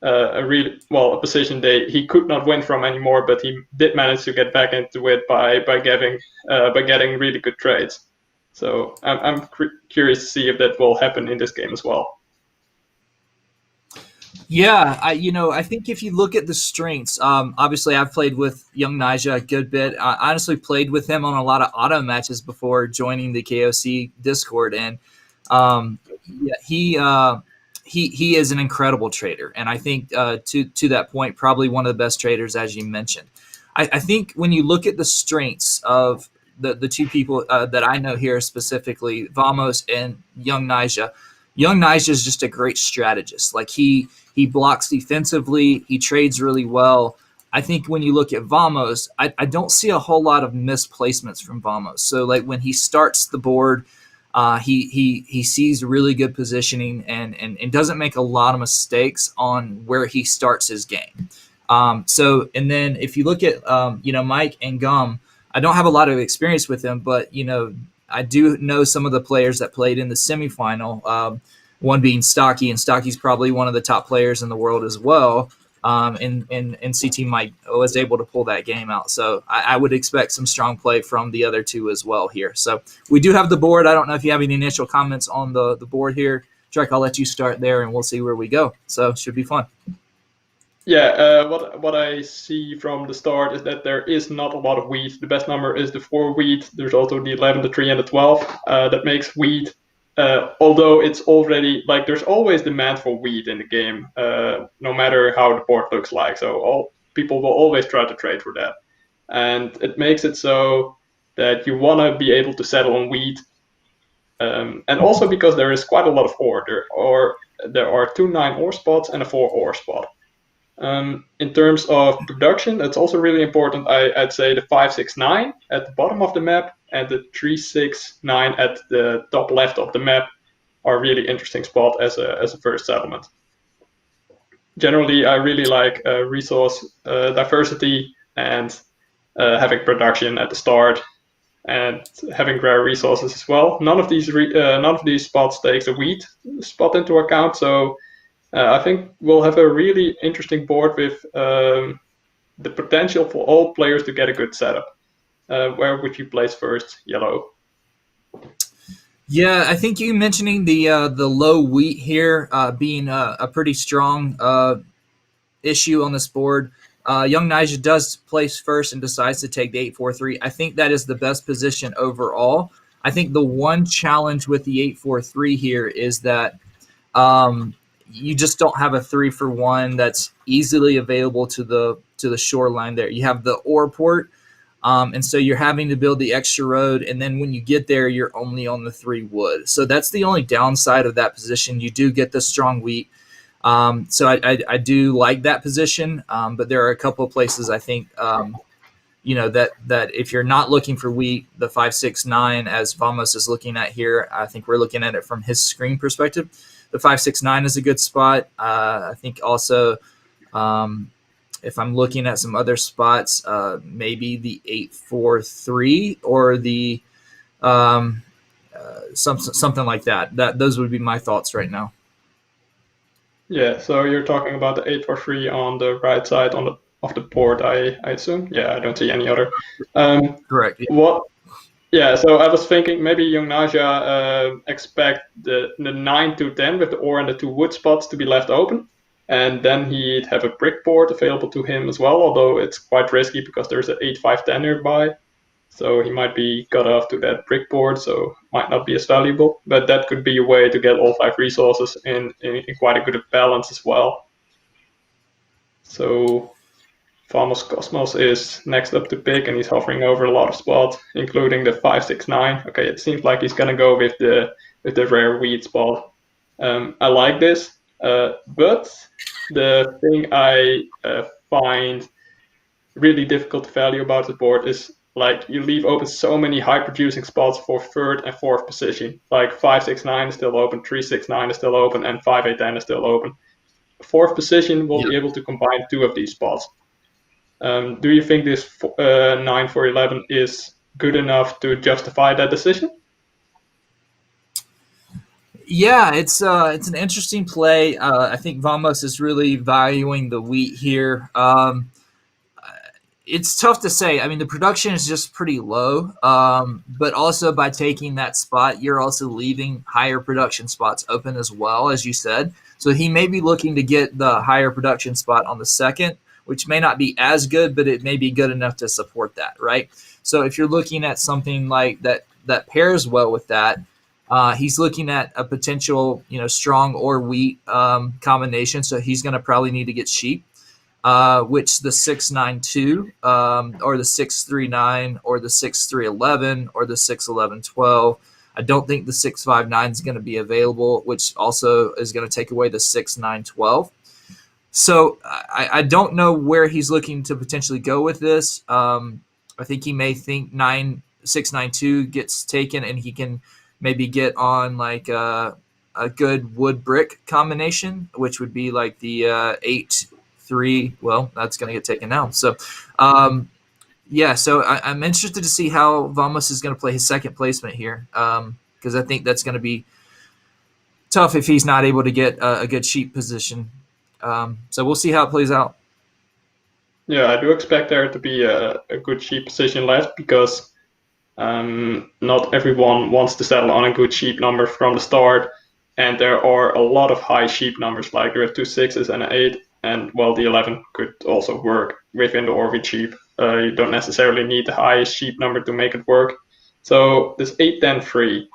a position he could not win from anymore, but he did manage to get back into it by getting really good trades. So I'm curious to see if that will happen in this game as well. Yeah, I think if you look at the strengths, obviously I've played with young Nija a good bit. I honestly played with him on a lot of auto matches before joining the KOC Discord, and yeah, he is an incredible trader, and I think to that point, probably one of the best traders, as you mentioned. I think when you look at the strengths of the two people that I know here specifically, Vamos and young Nija. Young Nija is just a great strategist. Like he blocks defensively. He trades really well. I think when you look at Vamos, I don't see a whole lot of misplacements from Vamos. So like when he starts the board, he sees really good positioning and doesn't make a lot of mistakes on where he starts his game. And then if you look at Mike and Gum, I don't have a lot of experience with them, but I do know some of the players that played in the semifinal, one being Stocky, and Stocky's probably one of the top players in the world as well. And CT Mike was able to pull that game out. So I would expect some strong play from the other two as well here. So we do have the board. I don't know if you have any initial comments on the board here. Drake, I'll let you start there, and we'll see where we go. So it should be fun. Yeah, what I see from the start is that there is not a lot of wheat. The best number is the 4 wheat. There's also the 11, the 3, and the 12. That makes wheat, although it's already, like, there's always demand for wheat in the game, no matter how the board looks like. So all people will always try to trade for that. And it makes it so that you want to be able to settle on wheat. And also because there is quite a lot of ore. There are 2 9 ore spots and a 4 ore spot. In terms of production, that's also really important. I'd say the 5, 6, 9 at the bottom of the map and the 3, 6, 9 at the top left of the map are really interesting spot as a first settlement. Generally, I really like resource diversity and having production at the start and having rare resources as well. None of these spots takes a wheat spot into account, so I think we'll have a really interesting board with the potential for all players to get a good setup. Where would you place first, Yellow? Yeah, I think you mentioning the low wheat here being a pretty strong issue on this board. Young Nija does place first and decides to take the 8-4-3. I think that is the best position overall. I think the one challenge with the 8-4-3 here is that you just don't have a 3-for-1 that's easily available to the shoreline there. You have the ore port, and so you're having to build the extra road, and then when you get there, you're only on the 3 wood. So that's the only downside of that position. You do get the strong wheat. So I do like that position, but there are a couple of places I think that if you're not looking for wheat, the 5, 6, 9, as Vamos is looking at here, I think we're looking at it from his screen perspective. The 5, 6, 9 is a good spot. I think also, if I'm looking at some other spots, maybe the 8-4-3 or the something like that. Those would be my thoughts right now. Yeah, so you're talking about the 8-4-3 on the right side of the board, I assume. Yeah, I don't see any other. Correct. Yeah. Yeah, so I was thinking maybe young Naja expect the 9 to 10 with the ore and the 2 wood spots to be left open, and then he'd have a brick board available to him as well, although it's quite risky because there's an 8-5-10 nearby, so he might be cut off to that brick board, so might not be as valuable, but that could be a way to get all 5 resources in quite a good balance as well. So Farmers Cosmos is next up to pick, and he's hovering over a lot of spots, including the 5, 6, 9. Okay, it seems like he's gonna go with the rare weed spot. I like this, but the thing I find really difficult to value about the board is like you leave open so many high producing spots for 3rd and 4th position. Like 5, 6, 9 is still open, 3, 6, 9 is still open, and 5, 8, 10 is still open. 4th position will be able to combine 2 of these spots. Do you think this 9 for 11 is good enough to justify that decision? Yeah, it's an interesting play. I think Vamos is really valuing the wheat here. It's tough to say. I mean, the production is just pretty low, but also by taking that spot, you're also leaving higher production spots open as well, as you said. So he may be looking to get the higher production spot on the second, which may not be as good, but it may be good enough to support that, right? So if you're looking at something like that pairs well with that, he's looking at a potential, strong or wheat combination. So he's going to probably need to get sheep. Which the 692 or the 639 or the 6311 or the 61112. I don't think the 659 is going to be available, which also is going to take away the 6912. So I don't know where he's looking to potentially go with this. I think he may think 692 gets taken and he can maybe get on like a good wood brick combination, which would be like the 8-3. Well, that's going to get taken now. So, so I'm interested to see how Vamos is going to play his second placement here, because I think that's going to be tough if he's not able to get a good sheep position. So we'll see how it plays out. Yeah, I do expect there to be a good sheep position left because not everyone wants to settle on a good sheep number from the start. And there are a lot of high sheep numbers, like there are 2 6s and an 8. And well, the 11 could also work within the Orvid sheep. You don't necessarily need the highest sheep number to make it work. So this 8-10-3,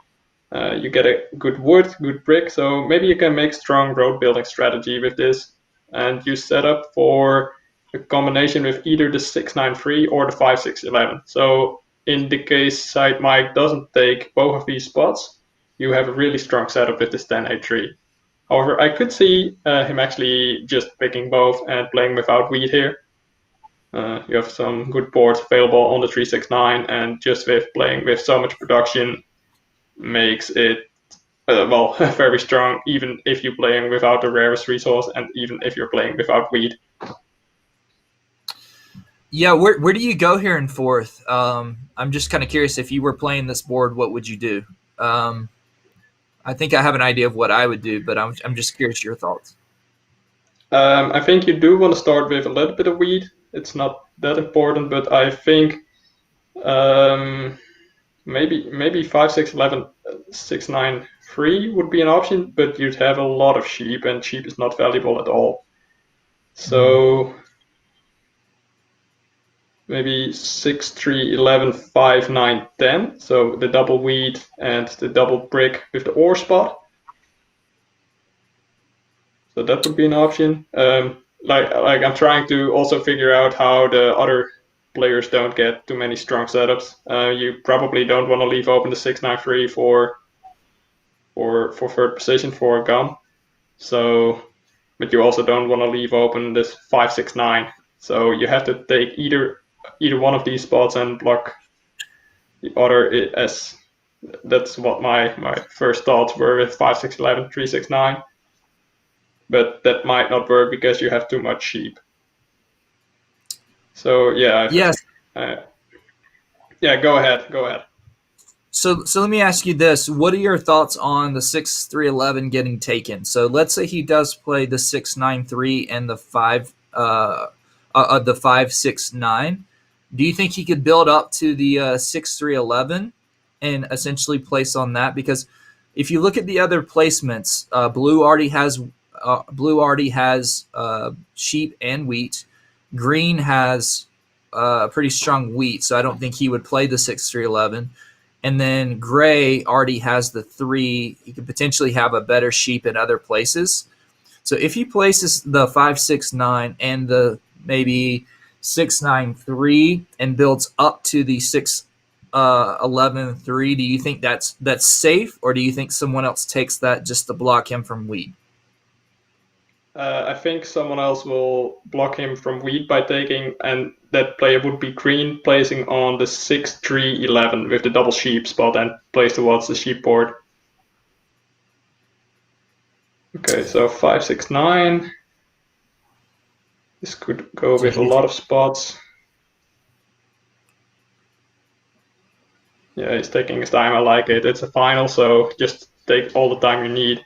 you get a good wood, good brick. So maybe you can make strong road building strategy with this. And you set up for a combination with either the 6-9-3 or the 5-6-11. So in the case side Mike doesn't take both of these spots, you have a really strong setup with this 10-8-3. However, I could see him actually just picking both and playing without wheat here. You have some good boards available on the 3-6-9, and just with playing with so much production makes it very strong, even if you're playing without the rarest resource and even if you're playing without wheat. Yeah, where do you go here in fourth? I'm just kind of curious, if you were playing this board, what would you do? I think I have an idea of what I would do, but I'm just curious your thoughts. I think you do want to start with a little bit of wheat. It's not that important, but I think maybe 5-6-11, 6-9-3 would be an option, but you'd have a lot of sheep, and sheep is not valuable at all. So maybe 6-3-11, 5-9-10. So the double wheat and the double brick with the ore spot. So that would be an option. Like I'm trying to also figure out how the other players don't get too many strong setups. You probably don't want to leave open the 6-9-3 for third position for a gun. So, but you also don't want to leave open this 5-6-9. So you have to take either one of these spots and block the other. As that's what my first thoughts were with 5-6-11, 3-6-9. But that might not work because you have too much sheep. So yeah. Yes. Go ahead. So let me ask you this: what are your thoughts on the 6-3-11 getting taken? So let's say he does play the 6-9-3 and the 5-6-9. Do you think he could build up to the 6-3-11 and essentially place on that? Because if you look at the other placements, blue already has sheep and wheat. Green has pretty strong wheat, so I don't think he would play the 6-3-11. And then gray already has the 3. He could potentially have a better sheep in other places. So if he places the 5-6-9 and the maybe 6-9-3 and builds up to the 6-11-3, do you think that's safe, or do you think someone else takes that just to block him from wheat? I think someone else will block him from wheat by taking, and that player would be green, placing on the 6-3-11 with the double sheep spot and place towards the sheep board. Okay, so 5-6-9. This could go with a lot of spots. Yeah, he's taking his time. I like it. It's a final, so just take all the time you need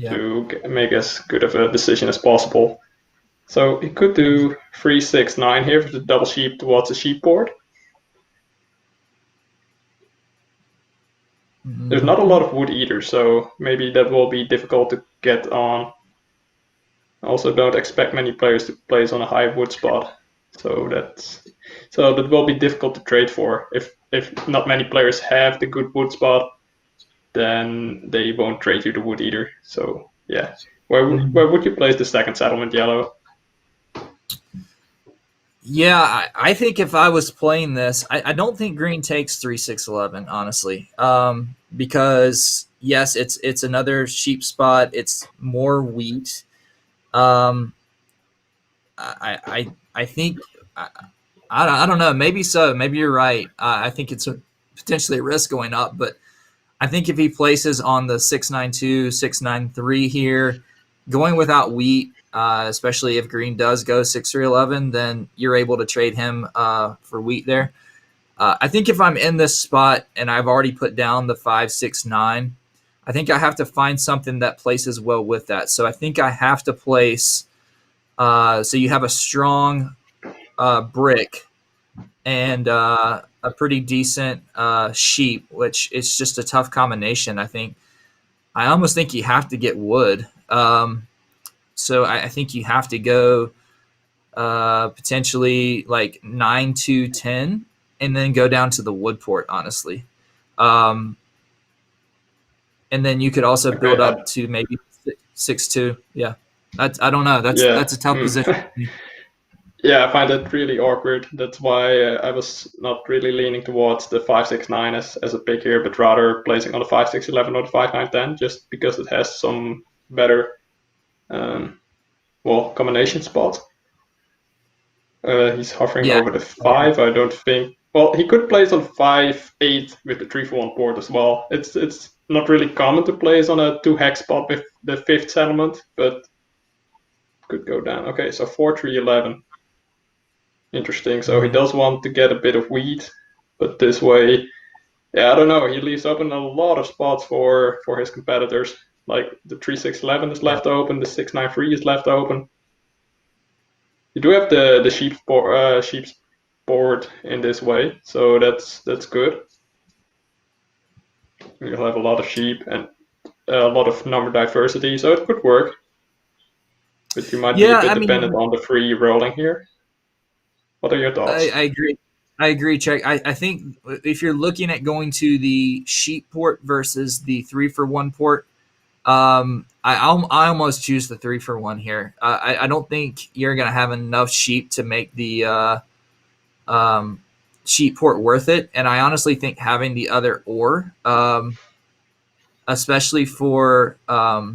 to make as good of a decision as possible. So he could do 3-6-9 here with the double sheep towards the sheep board. There's not a lot of wood either, so maybe that will be difficult to get on. Also, don't expect many players to place on a high wood spot, so that will be difficult to trade for. If not many players have the good wood spot, then they won't trade you the wood either. So yeah, where would you place the second settlement yellow? Yeah, I think if I was playing this, I don't think green takes 3-6-11, honestly, because yes, it's another sheep spot. It's more wheat. I think I don't know. Maybe so. Maybe you're right. I think it's potentially a risk going up, but I think if he places on the 6-9-2, 6-9-3 here, going without wheat. Especially if green does go 6-3-11, then you're able to trade him for wheat there. I think if I'm in this spot and I've already put down the 5-6-9, I think I have to find something that places well with that. So I think I have to place so you have a strong brick and a pretty decent sheep, which is just a tough combination, I think. I almost think you have to get wood. So I think you have to go potentially like 9-2-10 and then go down to the wood port, honestly. And then you could also build up to maybe 6-2. Yeah. I don't know. That's a tough position. Yeah, I find that really awkward. That's why I was not really leaning towards the 5-6-9 as a pick here, but rather placing on the 5-6-11 or the 5-9-10 just because it has some better combination spot. He's hovering over the 5. I don't think. Well, he could place on 5-8 with the 3-for-1 board as well. It's not really common to place on a 2-hex spot with the 5th settlement, but could go down. Okay, so 4-3-11. Interesting. So he does want to get a bit of wheat, but this way, I don't know. He leaves open a lot of spots for his competitors. Like the 3-6-11 is left open, the 6-9-3 is left open. You do have the sheep's board in this way, so that's good. You'll have a lot of sheep and a lot of number diversity, so it could work. But you might be a bit dependent on the free rolling here. What are your thoughts? I agree, Chuck. I think if you're looking at going to the sheep port versus the 3-for-1 port, I almost choose the 3-for-1 here. I don't think you're going to have enough sheep to make the sheep port worth it. And I honestly think having the other ore, especially for I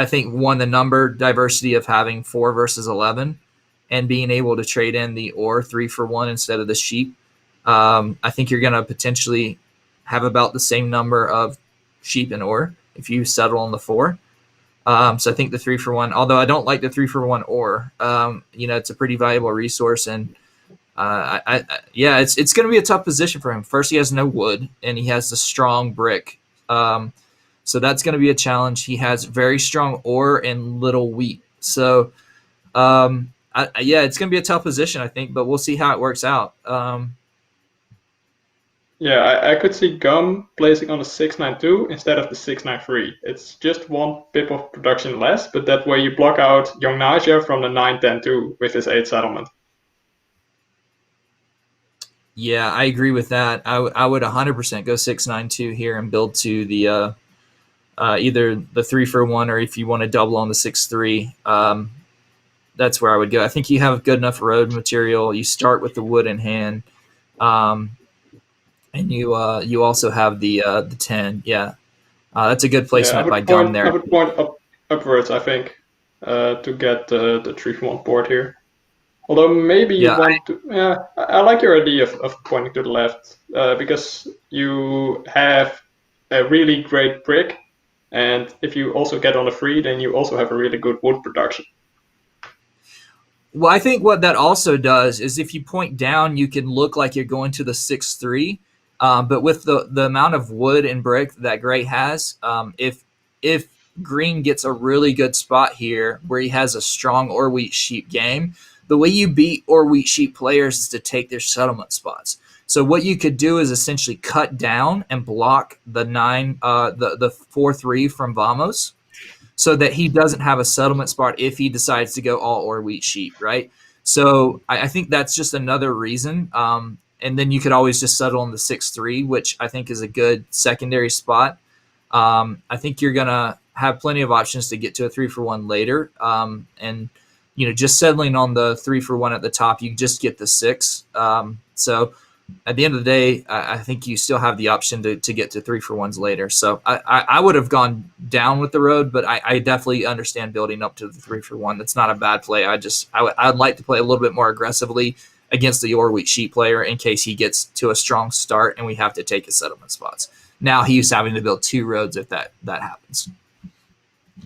think the number diversity of having 4 versus 11 and being able to trade in the ore 3-for-1 instead of the sheep. I think you're going to potentially have about the same number of sheep and ore if you settle on the 4. So I think the 3-for-1, although I don't like the 3-for-1 ore, it's a pretty valuable resource. And it's going to be a tough position for him. First, he has no wood and he has the strong brick. So that's going to be a challenge. He has very strong ore and little wheat. So, it's going to be a tough position, I think, but we'll see how it works out. I could see Gum placing on a 6-9-2 instead of the 6-9-3. It's just 1 pip of production less, but that way you block out Young Naja from the 9-10-2 with his 8 settlement. Yeah, I agree with that. I would 100% go 6-9-2 here and build to the either the 3-for-1 or if you want to double on the 6-3. That's where I would go. I think you have good enough road material. You start with the wood in hand, and you also have the 10. Yeah, that's a good placement by Gum there. I would point upwards, I think, to get the 3-for-1 board here. Although maybe you want to. I like your idea of pointing to the left because you have a really great brick, and if you also get on a free, then you also have a really good wood production. Well, I think what that also does is if you point down, you can look like you're going to the 6-3. But with the amount of wood and brick that Gray has, if Green gets a really good spot here where he has a strong or wheat sheep game, the way you beat or wheat sheep players is to take their settlement spots. So what you could do is essentially cut down and block the 4-3 from Vamos, so that he doesn't have a settlement spot if he decides to go all or wheat sheep, right? So I think that's just another reason. And then you could always just settle on the 6-3, which I think is a good secondary spot. I think you're gonna have plenty of options to get to a 3-for-1 later, and just settling on the 3-for-1 at the top, you just get the 6. So at the end of the day, I think you still have the option to get to 3-for-1s later. So I would have gone down with the road, but I definitely understand building up to the 3-for-1. That's not a bad play. I'd like to play a little bit more aggressively against the or wheat sheep player in case he gets to a strong start and we have to take his settlement spots. Now he's having to build 2 roads if that happens.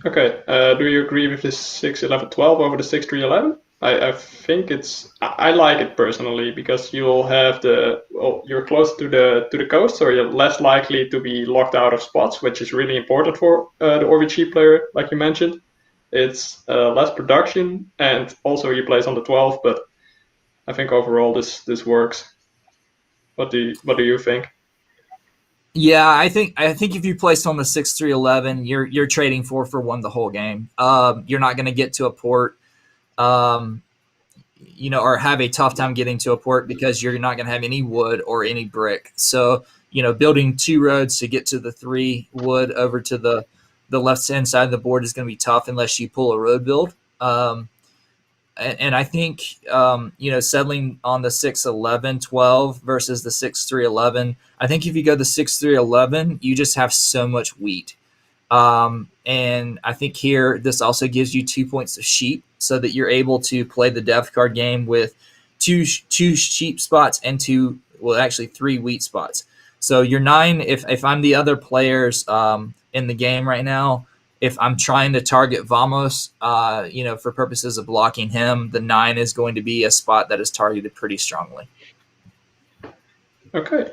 Okay. Do you agree with this 6-11-12 over the 6-3-11? I think I like it personally because you'll have you're close to the coast, so you're less likely to be locked out of spots, which is really important for the Orby cheap player, like you mentioned. It's less production, and also he plays on the 12, but I think overall this works. What do you think? Yeah, I think if you placed on the 6-3-11, you're trading 4-for-1 the whole game. You're not going to get to a port, or have a tough time getting to a port because you're not going to have any wood or any brick. So, building 2 roads to get to the 3 wood over to the left-hand side of the board is going to be tough unless you pull a road build. And I think, settling on the 6-11-12 versus the 6-3-11, I think if you go the 6-3-11, you just have so much wheat. And I think here, this also gives you 2 points of sheep so that you're able to play the depth card game with two sheep spots and 3 wheat spots. So your 9, if I'm the other players in the game right now, if I'm trying to target Vamos, for purposes of blocking him, the 9 is going to be a spot that is targeted pretty strongly. Okay.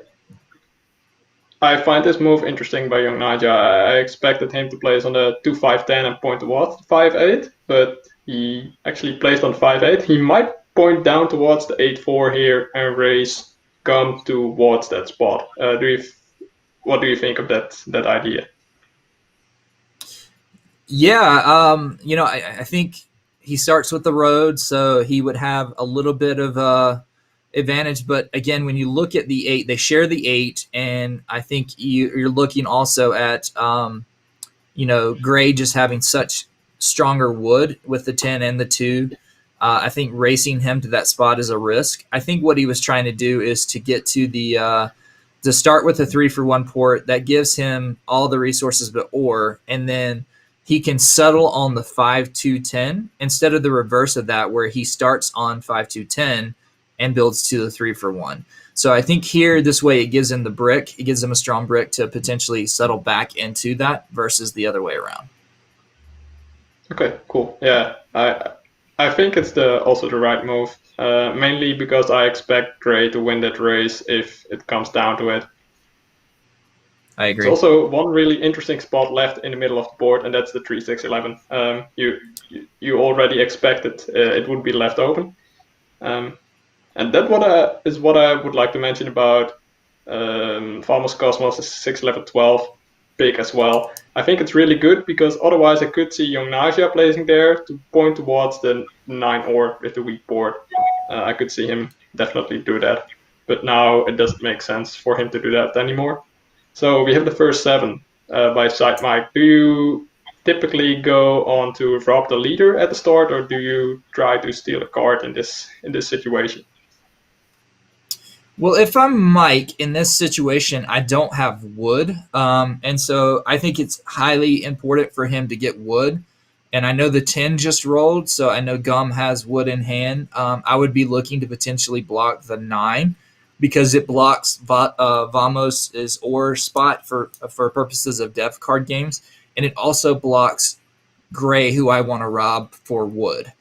I find this move interesting by young Naja. I expected him to place on the 2-5-10 and point towards 5-8, but he actually placed on 5-8. He might point down towards the 8-4 here and raise Gum towards that spot. What do you think of that idea? Yeah, I think he starts with the road, so he would have a little bit of advantage. But again, when you look at the 8, they share the 8, and I think you're looking also at Gray just having such stronger wood with the 10 and the 2. I think racing him to that spot is a risk. I think what he was trying to do is to get to to start with a 3-for-1 port that gives him all the resources but ore, and then he can settle on the 5-2-10 instead of the reverse of that, where he starts on 5-2-10 and builds to the 3-for-1. So I think here, this way, it gives him the brick. It gives him a strong brick to potentially settle back into that versus the other way around. Okay, cool. Yeah, I think it's also the right move, mainly because I expect Gray to win that race if it comes down to it. I agree. There's also one really interesting spot left in the middle of the board, and that's the 3-6-11. You already expected it would be left open, and that is what I would like to mention about Farmers Cosmos' 6-11-12 pick as well. I think it's really good because otherwise I could see young Naja placing there to point towards the 9 or with the weak board. I could see him definitely do that, but now it doesn't make sense for him to do that anymore. So we have the first 7 by Side Mike. Do you typically go on to rob the leader at the start, or do you try to steal a card in this situation? Well, if I'm Mike in this situation, I don't have wood, and so I think it's highly important for him to get wood. And I know the 10 just rolled, so I know Gum has wood in hand. I would be looking to potentially block the 9. Because it blocks Vamos' ore spot for purposes of depth card games, and it also blocks Gray, who I want to rob for wood.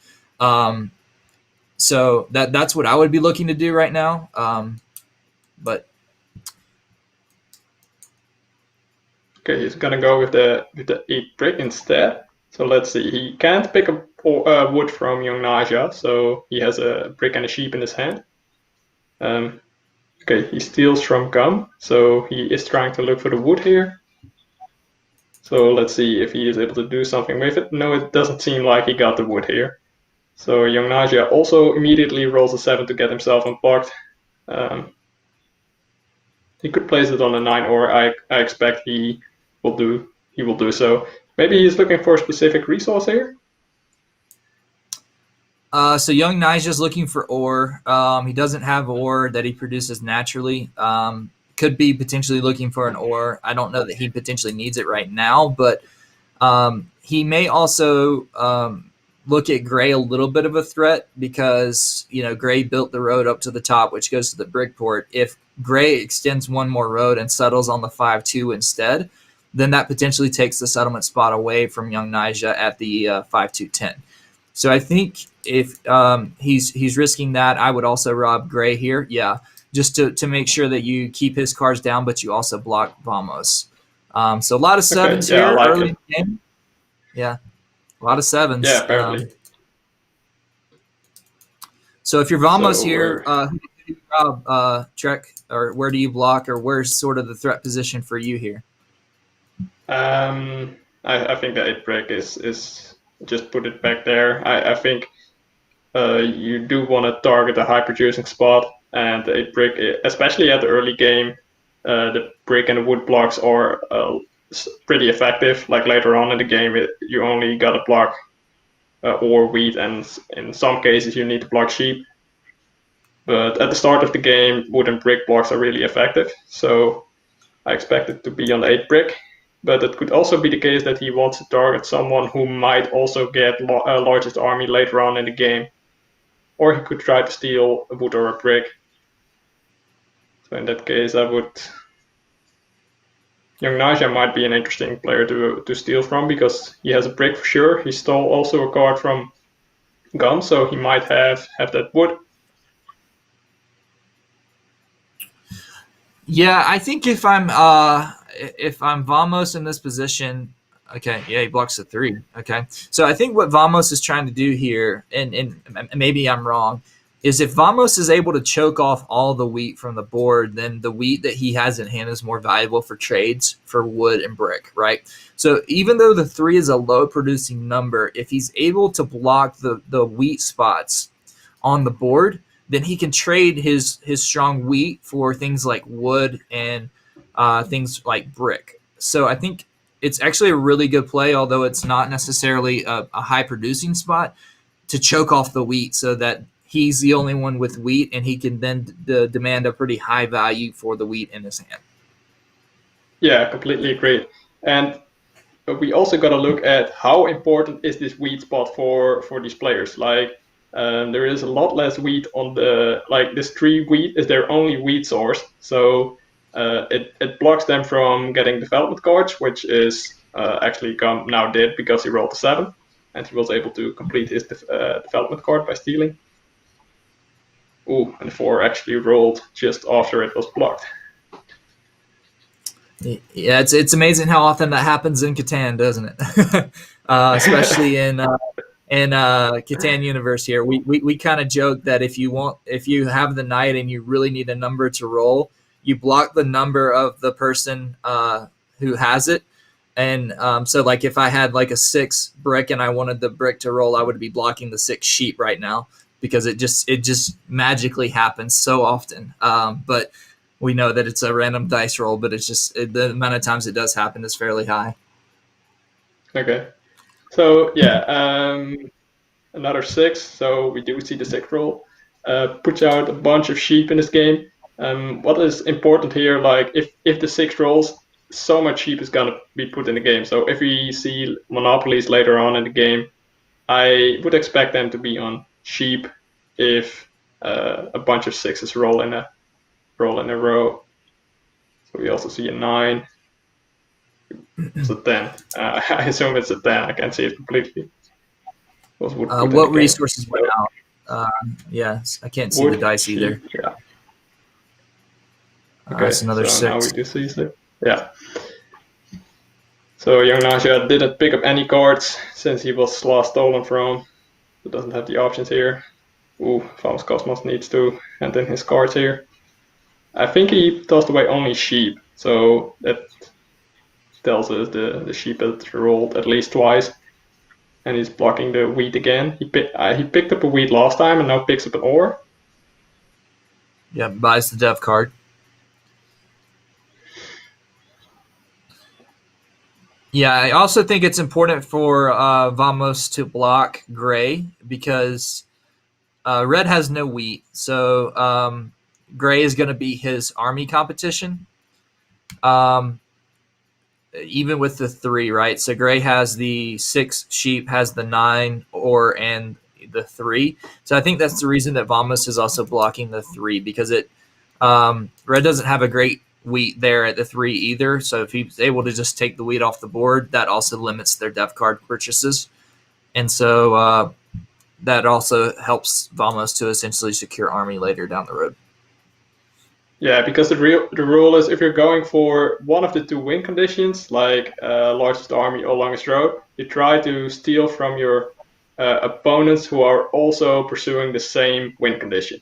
So that's what I would be looking to do right now. But Okay, he's gonna go with the 8 brick instead. So let's see. He can't pick up wood from young Naja, so he has a brick and a sheep in his hand. Okay, he steals from Gum, so he is trying to look for the wood here. So let's see if he is able to do something with it. No, it doesn't seem like he got the wood here. So young Naja also immediately rolls a 7 to get himself unblocked. He could place it on a 9, or I expect he will do so. Maybe he's looking for a specific resource here. So young Nija's looking for ore. He doesn't have ore that he produces naturally. Could be potentially looking for an ore. I don't know that he potentially needs it right now, but he may also look at Gray a little bit of a threat because, Gray built the road up to the top, which goes to the brickport. If Gray extends one more road and settles on the 5-2 instead, then that potentially takes the settlement spot away from young Nija at the 5-2-10. So I think if he's risking that, I would also rob Gray here. Yeah, just to make sure that you keep his cards down, but you also block Vamos. So a lot of sevens here early in the game. Yeah, a lot of sevens. Yeah, apparently. So if you're Vamos here, who do you rob, Trek, or where do you block, or where's sort of the threat position for you here? I think that 8 brick is just put it back there. I think you do want to target a high producing spot, and the 8 brick, especially at the early game, the brick and the wood blocks are pretty effective. Like later on in the game, you only got to block or wheat, and in some cases you need to block sheep. But at the start of the game, wood and brick blocks are really effective. So I expect it to be on the 8 brick. But it could also be the case that he wants to target someone who might also get largest army later on in the game. Or he could try to steal a wood or a brick. So in that case, I would... Young Naja might be an interesting player to steal from, because he has a brick for sure. He stole also a card from Gum, so he might have that wood. Yeah, I think if I'm Vamos in this position, okay, yeah, he blocks the 3. Okay, so I think what Vamos is trying to do here, and maybe I'm wrong, is if Vamos is able to choke off all the wheat from the board, then the wheat that he has in hand is more valuable for trades for wood and brick, right? So even though the 3 is a low producing number, if he's able to block the wheat spots on the board, then he can trade his strong wheat for things like wood and things like brick. So I think it's actually a really good play, although it's not necessarily a high producing spot, to choke off the wheat so that he's the only one with wheat, and he can then demand a pretty high value for the wheat in his hand. Yeah, completely agree. And we also got to look at how important is this wheat spot for these players. Like, there is a lot less wheat on this 3 wheat is their only wheat source. So it blocks them from getting development cards, which is actually Gum now did because he rolled a 7, and he was able to complete his development card by stealing. Ooh, and the 4 actually rolled just after it was blocked. Yeah, it's amazing how often that happens in Catan, doesn't it? Especially in Catan universe here. We kind of joke that if you have the knight and you really need a number to roll, you block the number of the person who has it. And so like if I had like a 6 brick and I wanted the brick to roll, I would be blocking the 6 sheep right now, because it just magically happens so often. But we know that it's a random dice roll, but it's just the amount of times it does happen is fairly high. Okay. So yeah, another 6. So we do see the 6 roll. Puts out a bunch of sheep in this game. What is important here, like if the 6 rolls, so much sheep is gonna be put in the game. So if we see monopolies later on in the game, I would expect them to be on sheep if a bunch of 6s roll in a row. So we also see a 9. It's a 10. I assume it's a 10. I can't see it completely. What resources went out? Yes, I can't see the dice either. Yeah. Okay, that's another 6. Now we do see 6. Yeah. So young Naja didn't pick up any cards since he was last stolen from. He doesn't have the options here. Ooh, Famous Cosmos needs to hand in his cards here. I think he tossed away only sheep, so that tells us the sheep had rolled at least twice. And he's blocking the wheat again. He picked up a wheat last time and now picks up an ore. Yeah, buys the dev card. Yeah, I also think it's important for Vamos to block gray because red has no wheat. So gray is going to be his army competition. Even with the 3, right? So gray has the 6, sheep has the 9 ore and the 3. So I think that's the reason that Vamos is also blocking the 3 because red doesn't have a great wheat there at the 3 either. So if he's able to just take the wheat off the board, that also limits their dev card purchases. And so that also helps Vamos to essentially secure army later down the road. Yeah, because the rule is if you're going for one of the 2 win conditions, like largest army or longest road, you try to steal from your opponents who are also pursuing the same win condition.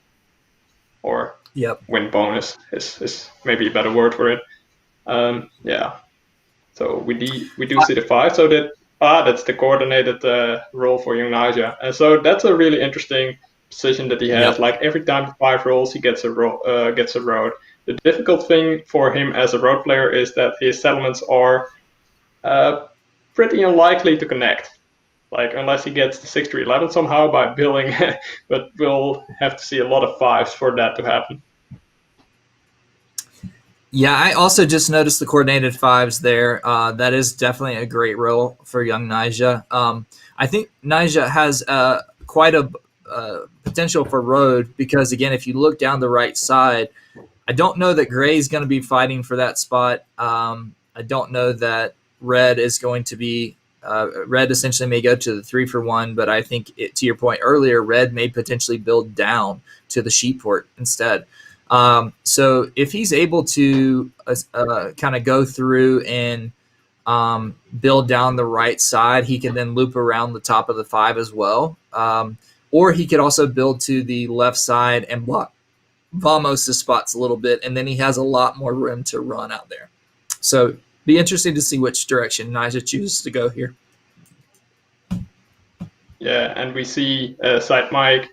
Or win bonus is maybe a better word for it. Yeah. So we do see the 5. So that's the coordinated roll for young Naja. And so that's a really interesting position that he has. Like every time the 5 rolls, he gets a road. The difficult thing for him as a road player is that his settlements are pretty unlikely to connect. Like unless he gets the 6 to 11 somehow by building, but we'll have to see a lot of 5s for that to happen. Yeah, I also just noticed the coordinated 5s there. That is definitely a great roll for young Naja. I think Naja has quite a potential for road because, again, if you look down the right side, I don't know that gray is going to be fighting for that spot. I don't know that red is going to be red essentially may go to the 3-for-1, but I think to your point earlier, red may potentially build down to the sheep port instead. So if he's able to kind of go through and build down the right side, he can then loop around the top of the 5 as well. Or he could also build to the left side and block Vamos' spots a little bit, and then he has a lot more room to run out there. So be interesting to see which direction Naja chooses to go here. Yeah, and we see Side Mike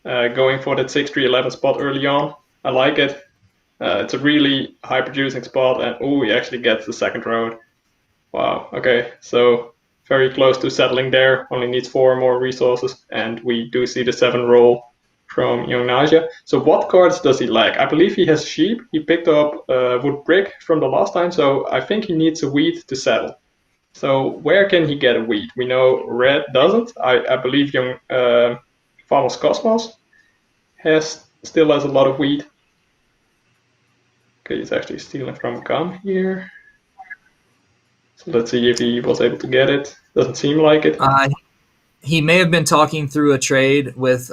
going for that 6-3-11 spot early on. I like it. It's a really high producing spot, and he actually gets the 2nd road. Wow, okay, so very close to settling there, only needs 4 more resources, and we do see the 7 roll from young Naja. So what cards does he lack? I believe he has sheep. He picked up wood brick from the last time, so I think he needs a wheat to settle. So where can he get a wheat? We know red doesn't. I believe young Famous Cosmos still has a lot of wheat. Okay, he's actually stealing from Gum here. So let's see if he was able to get it. Doesn't seem like it. He may have been talking through a trade with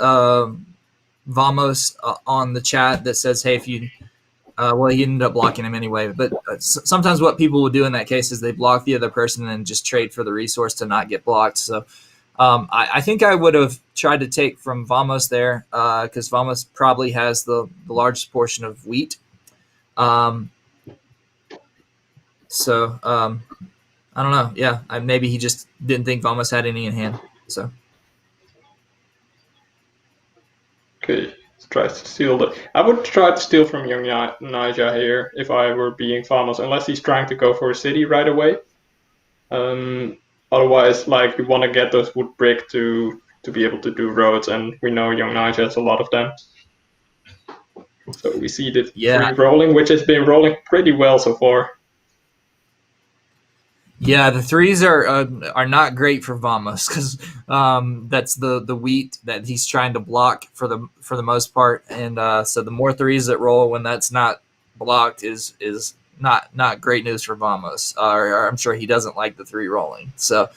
Vamos on the chat that says, hey, if you he ended up blocking him anyway. But sometimes what people will do in that case is they block the other person and just trade for the resource to not get blocked. So I think I would have tried to take from Vamos there because Vamos probably has the largest portion of wheat. So I don't know. Yeah, maybe he just didn't think Vamos had any in hand. So. Okay, tries to steal I would try to steal from young Naja here if I were being Vamos, unless he's trying to go for a city right away. Otherwise, like you want to get those wood brick to be able to do roads, and we know young Naja has a lot of them. So we see the 3 rolling, which has been rolling pretty well so far. Yeah, the 3s are not great for Vamos because that's the wheat that he's trying to block for the most part, and so the more 3s that roll when that's not blocked is not great news for Vamos. Or I'm sure he doesn't like the 3 rolling. So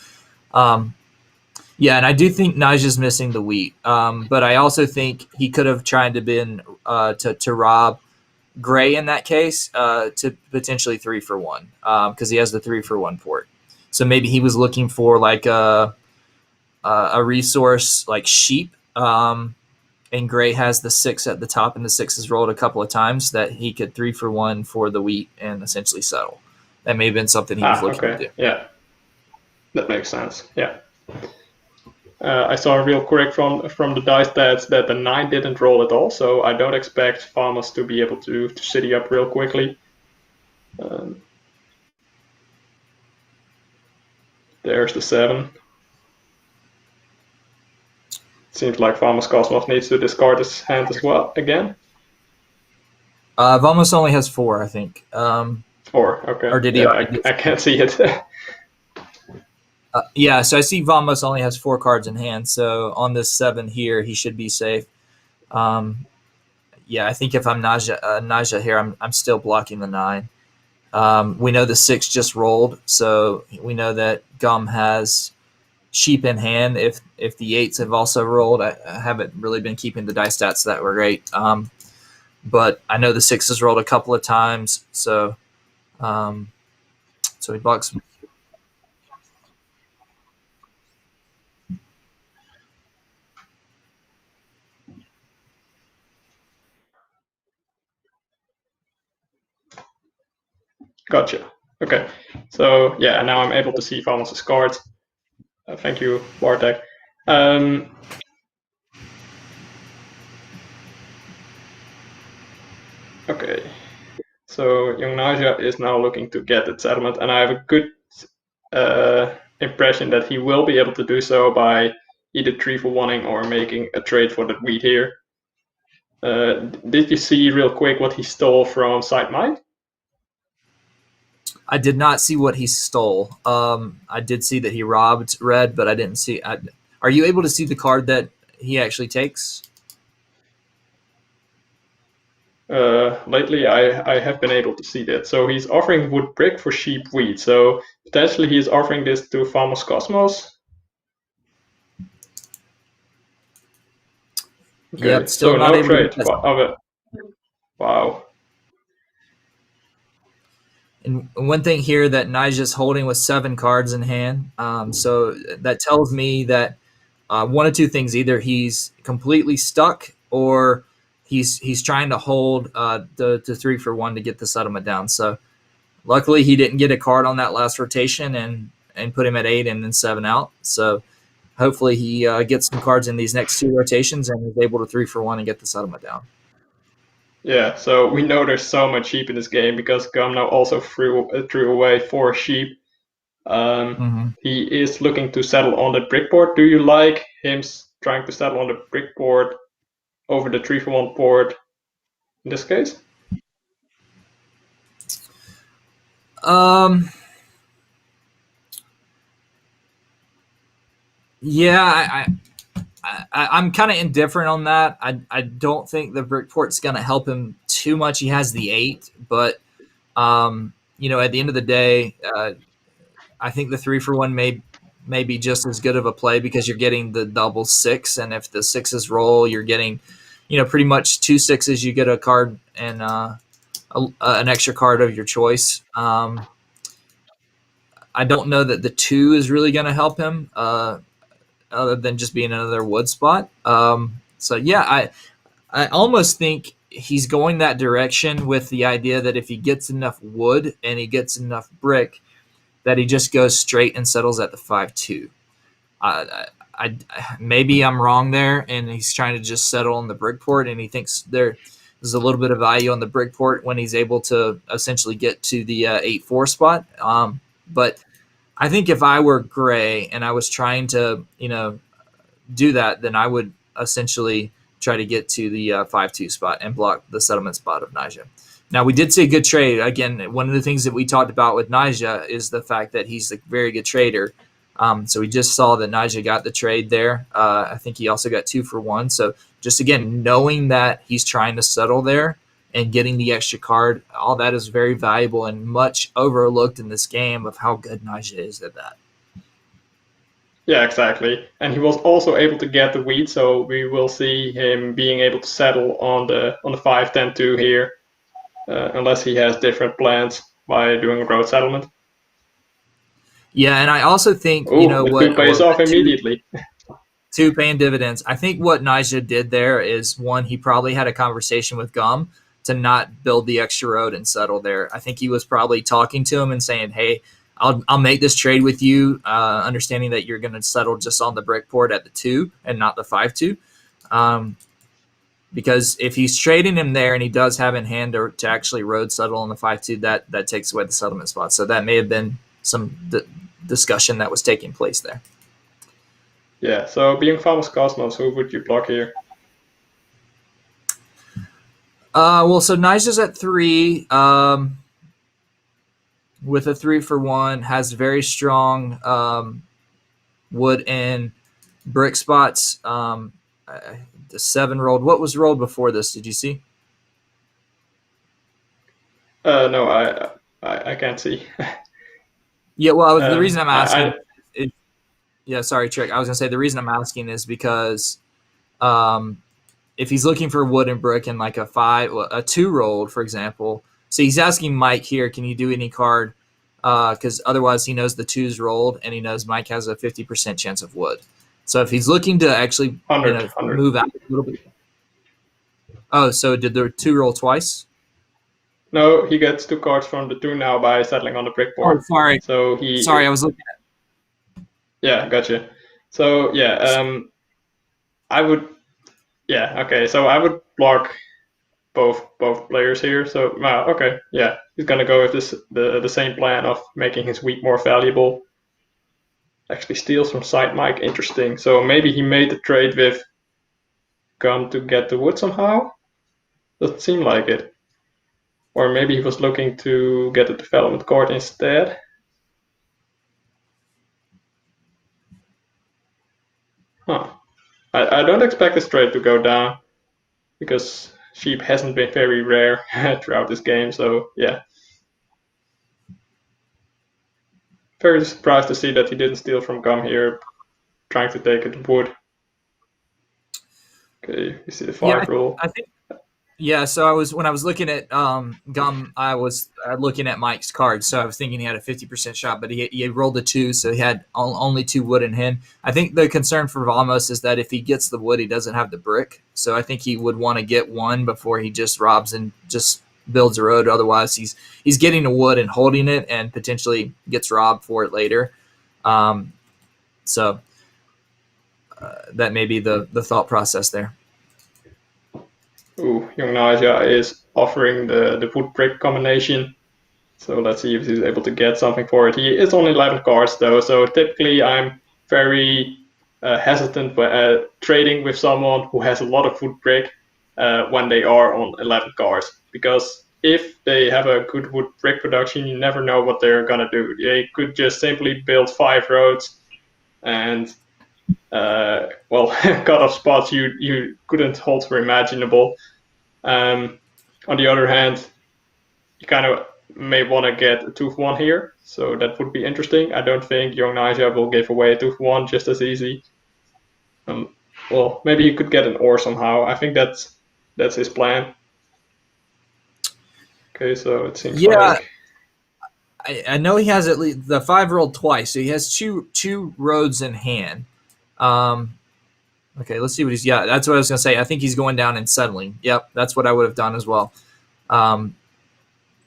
yeah, and I do think Naja's missing the wheat, but I also think he could have tried to rob Gray in that case to potentially 3-for-1 because he has the 3-for-1 port. So maybe he was looking for like a resource like sheep. And Gray has the 6 at the top, and the 6 is rolled a couple of times, that he could 3 for 1 for the wheat and essentially settle. That may have been something he was looking to do. Yeah, that makes sense. Yeah. I saw real quick from the dice stats that the 9 didn't roll at all, so I don't expect Farmers to be able to city up real quickly. There's the 7. Seems like Farmers Cosmos needs to discard his hand as well again. Vamos only has 4, I think. 4, okay. Or did he? Yeah, I can't see it. Yeah, so I see Vamos only has 4 cards in hand. So on this 7 here, he should be safe. Yeah, I think if I'm Naja here, I'm still blocking the 9. We know the 6 just rolled, so we know that Gum has sheep in hand. If the 8s have also rolled, I haven't really been keeping the dice stats that were great. But I know the 6 has rolled a couple of times, so he blocks. Gotcha. Okay. So yeah, now I'm able to see Farmers' cards. Thank you, Bartek. Okay. So young Naja is now looking to get its settlement, and I have a good impression that he will be able to do so by either 3 for 1ing or making a trade for the wheat here. Did you see real quick what he stole from Side Mind? I did not see what he stole. I did see that he robbed red, but I didn't see. Are you able to see the card that he actually takes? Lately, I have been able to see that. So he's offering wood brick for sheep wheat. So potentially he's offering this to Farmers Cosmos. Okay. Yep, still so not no trade. Wow. And one thing here that Nigel's holding with 7 cards in hand. So that tells me that one of two things: either he's completely stuck, or he's trying to hold the 3 for 1 to get the settlement down. So luckily he didn't get a card on that last rotation and put him at 8 and then 7 out. So hopefully he gets some cards in these next 2 rotations and is able to 3 for 1 and get the settlement down. Yeah, so we know there's so much sheep in this game because Gum now also threw away 4 sheep. He is looking to settle on the brick board. Do you like him trying to settle on the brick board over the 3 for 1 board in this case? Yeah, I'm kind of indifferent on that. I don't think the brickport's going to help him too much. He has the 8, but at the end of the day, I think the 3 for 1 may be just as good of a play because you're getting the double 6, and if the 6s roll, you're getting pretty much 2 6s. You get a card and an extra card of your choice. I don't know that the 2 is really going to help him. Other than just being another wood spot. So yeah, I almost think he's going that direction with the idea that if he gets enough wood and he gets enough brick, that he just goes straight and settles at the 5-2. Maybe I'm wrong there, and he's trying to just settle on the brick port, and he thinks there's a little bit of value on the brick port when he's able to essentially get to the 8-4 spot. But I think if I were Gray and I was trying to, do that, then I would essentially try to get to the 5-2 spot and block the settlement spot of Naja. Now, we did see a good trade. Again, one of the things that we talked about with Naja is the fact that he's a very good trader. So we just saw that Naja got the trade there. I think he also got 2 for 1. So just, again, knowing that he's trying to settle there and getting the extra card, all that is very valuable and much overlooked in this game of how good Naja is at that. Yeah, exactly. And he was also able to get the wheat, so we will see him being able to settle on the 5-10-2 here, unless he has different plans by doing a road settlement. Yeah, and I also think Oh, it two pays off immediately. Two paying dividends. I think what Nyjah did there is, one, he probably had a conversation with Gum to not build the extra road and settle there. I think he was probably talking to him and saying, "Hey, I'll make this trade with you, understanding that you're going to settle just on the brick port at the 2 and not the 5-2." Because if he's trading him there and he does have in hand to actually road settle on the 5-2, that takes away the settlement spot. So that may have been some discussion that was taking place there. Yeah, so being Famous Cosmos, who would you block here? Well, so Nyjah's at 3, with a 3-for-1, has very strong wood and brick spots. The 7 rolled. What was rolled before this? Did you see? No, I can't see. Yeah, well, the reason I'm asking. Sorry, Trick. I was gonna say the reason I'm asking is because if he's looking for wood and brick in like a 2 rolled, for example. So he's asking Mike here, can you do any card? Because otherwise he knows the 2's rolled and he knows Mike has a 50% chance of wood. So if he's looking to actually 100. move out a little bit. Oh, so did the 2 roll twice? No, he gets 2 cards from the 2 now by settling on the brick board. Oh, sorry. So I was looking at. Yeah, gotcha. So yeah, I would. Yeah, okay. So I would block both players here. So okay, yeah, he's gonna go with the same plan of making his wheat more valuable. Actually steals from side Mike. Interesting. So maybe he made the trade with Gum to get the wood somehow. Doesn't seem like it. Or maybe he was looking to get a development card instead. Huh. I don't expect this trade to go down because sheep hasn't been very rare throughout this game, so yeah. Very surprised to see that he didn't steal from Gum here, trying to take it wood. Okay, you see the 5 rule. I think. Yeah, so when I was looking at Gum, I was looking at Mike's card, so I was thinking he had a 50% shot, but he rolled a 2, so he had only 2 wood in hand. I think the concern for Vamos is that if he gets the wood, he doesn't have the brick, so I think he would want to get 1 before he just robs and just builds a road. Otherwise, he's getting the wood and holding it and potentially gets robbed for it later. So that may be the thought process there. Ooh, young Nyjah is offering the wood brick combination. So let's see if he's able to get something for it. He is on 11 cards though, so typically I'm very hesitant trading with someone who has a lot of wood brick when they are on 11 cards. Because if they have a good wood brick production, you never know what they're gonna do. They could just simply build 5 roads and cut off spots you couldn't hold for imaginable. On the other hand, you kind of may want to get a 2-for-1 here, so that would be interesting. I don't think young Nyjah will give away a 2-for-1 just as easy. Maybe he could get an ore somehow. I think that's his plan. Okay, so it seems like. I know he has at least the 5 rolled twice, so he has two roads in hand. Okay, let's see what he's. Yeah, that's what I was gonna say. I think he's going down and settling. Yep, that's what I would have done as well.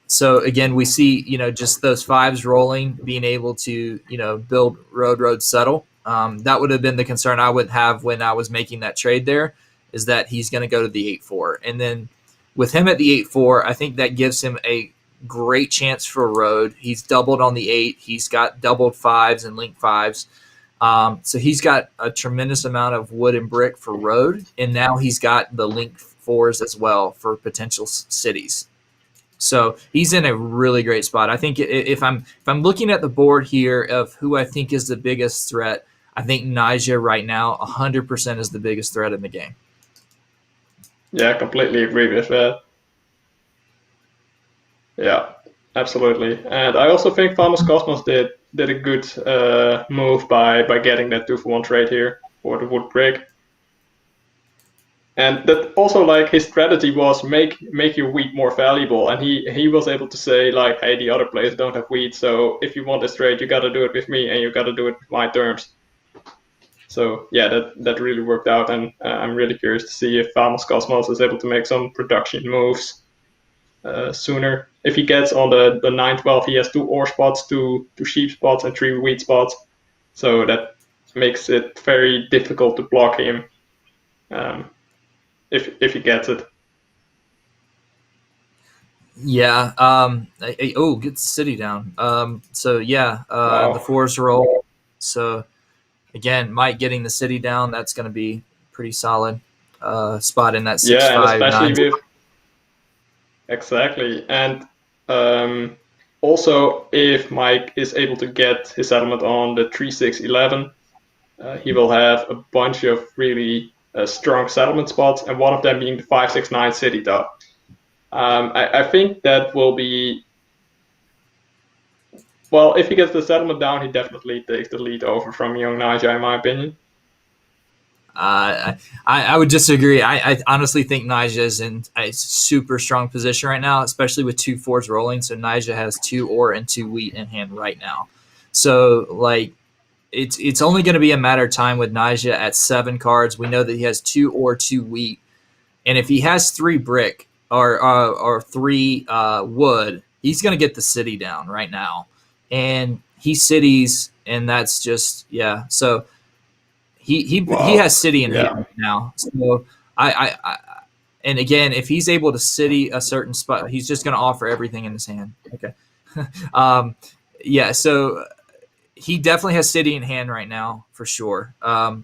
So again, we see just those 5s rolling, being able to build road settle. That would have been the concern I would have when I was making that trade. There is that he's going to go to the 8-4, and then with him at the 8-4, I think that gives him a great chance for a road. He's doubled on the 8. He's got doubled 5s and link 5s. So he's got a tremendous amount of wood and brick for road, and now he's got the link 4s as well for potential cities. So he's in a really great spot. I think if I'm looking at the board here of who I think is the biggest threat, I think Nyjah right now 100% is the biggest threat in the game. Yeah, I completely agree with that. Yeah, absolutely. And I also think Famous Cosmos did a good move by getting that 2-for-1 trade here for the wood brick. And that also, like, his strategy was make your wheat more valuable, and he was able to say, like, hey, the other players don't have wheat, so if you want this trade, you got to do it with me, and you got to do it with my terms. So yeah, that really worked out, and I'm really curious to see if Vamos Cosmos is able to make some production moves sooner. If he gets on the 9-12, he has 2 ore spots, 2 sheep spots, and 3 wheat spots, so that makes it very difficult to block him. If he gets it. Yeah. Get the city down. So yeah, Wow. the 4s roll. So again, Mike getting the city down, that's going to be pretty solid spot in that 6-5. Yeah, and especially 9. with exactly, and also if Mike is able to get his settlement on the 3-6-11, he will have a bunch of really strong settlement spots, and one of them being the 5-6-9 city top. I think that will be, well, if he gets the settlement down, he definitely takes the lead over from Young Naja, in my opinion. I would disagree. I honestly think Naja is in a super strong position right now, especially with 2 4s rolling. So Naja has 2 ore and 2 wheat in hand right now. So like, it's only going to be a matter of time with Naja at 7 cards. We know that he has 2 ore, 2 wheat, and if he has 3 brick or 3 wood, he's going to get the city down right now, and he cities, and that's just So he has city in hand right now. So I and again, if he's able to city a certain spot, he's just going to offer everything in his hand. Okay. So he definitely has city in hand right now for sure. Or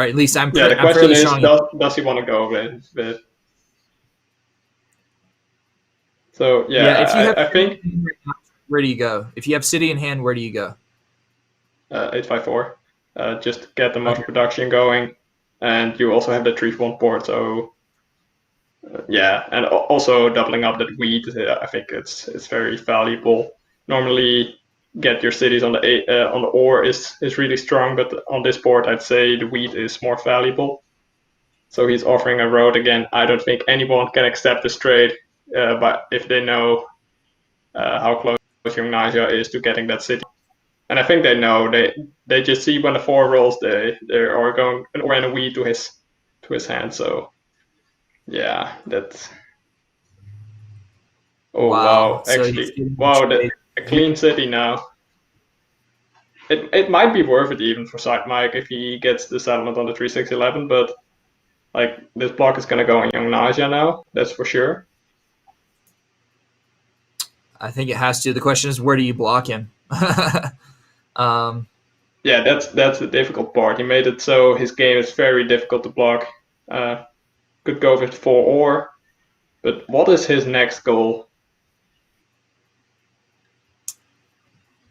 at least I'm the question fairly is, strong. does he want to go with? So If you have I think where do you go? If you have city in hand, where do you go? 8-5-4, just to get the most production going, and you also have the 3-1 port. So and also doubling up that wheat. I think it's very valuable. Normally, get your cities on the ore is really strong, but on this board, I'd say the wheat is more valuable. So he's offering a road again. I don't think anyone can accept this trade, but if they know how close Young Naja is to getting that city, and I think they know, they just see when the 4 rolls, they are going an ore and a wheat to his hand. So yeah, that's. Oh wow! Actually, wow, a clean city now. It might be worth it even for Side Mike if he gets the settlement on the 3-6-11, but like, this block is gonna go on Young Naja now, that's for sure. I think it has to. The question is, where do you block him? Yeah, that's the difficult part. He made it so his game is very difficult to block. Could go with 4 ore, but what is his next goal?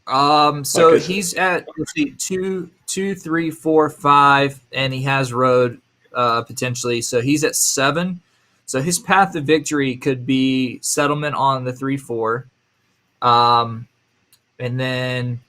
So he's at, let's see, 2, 3, 4, 5, and he has road potentially. So he's at 7. So his path to victory could be settlement on the 3-4, and then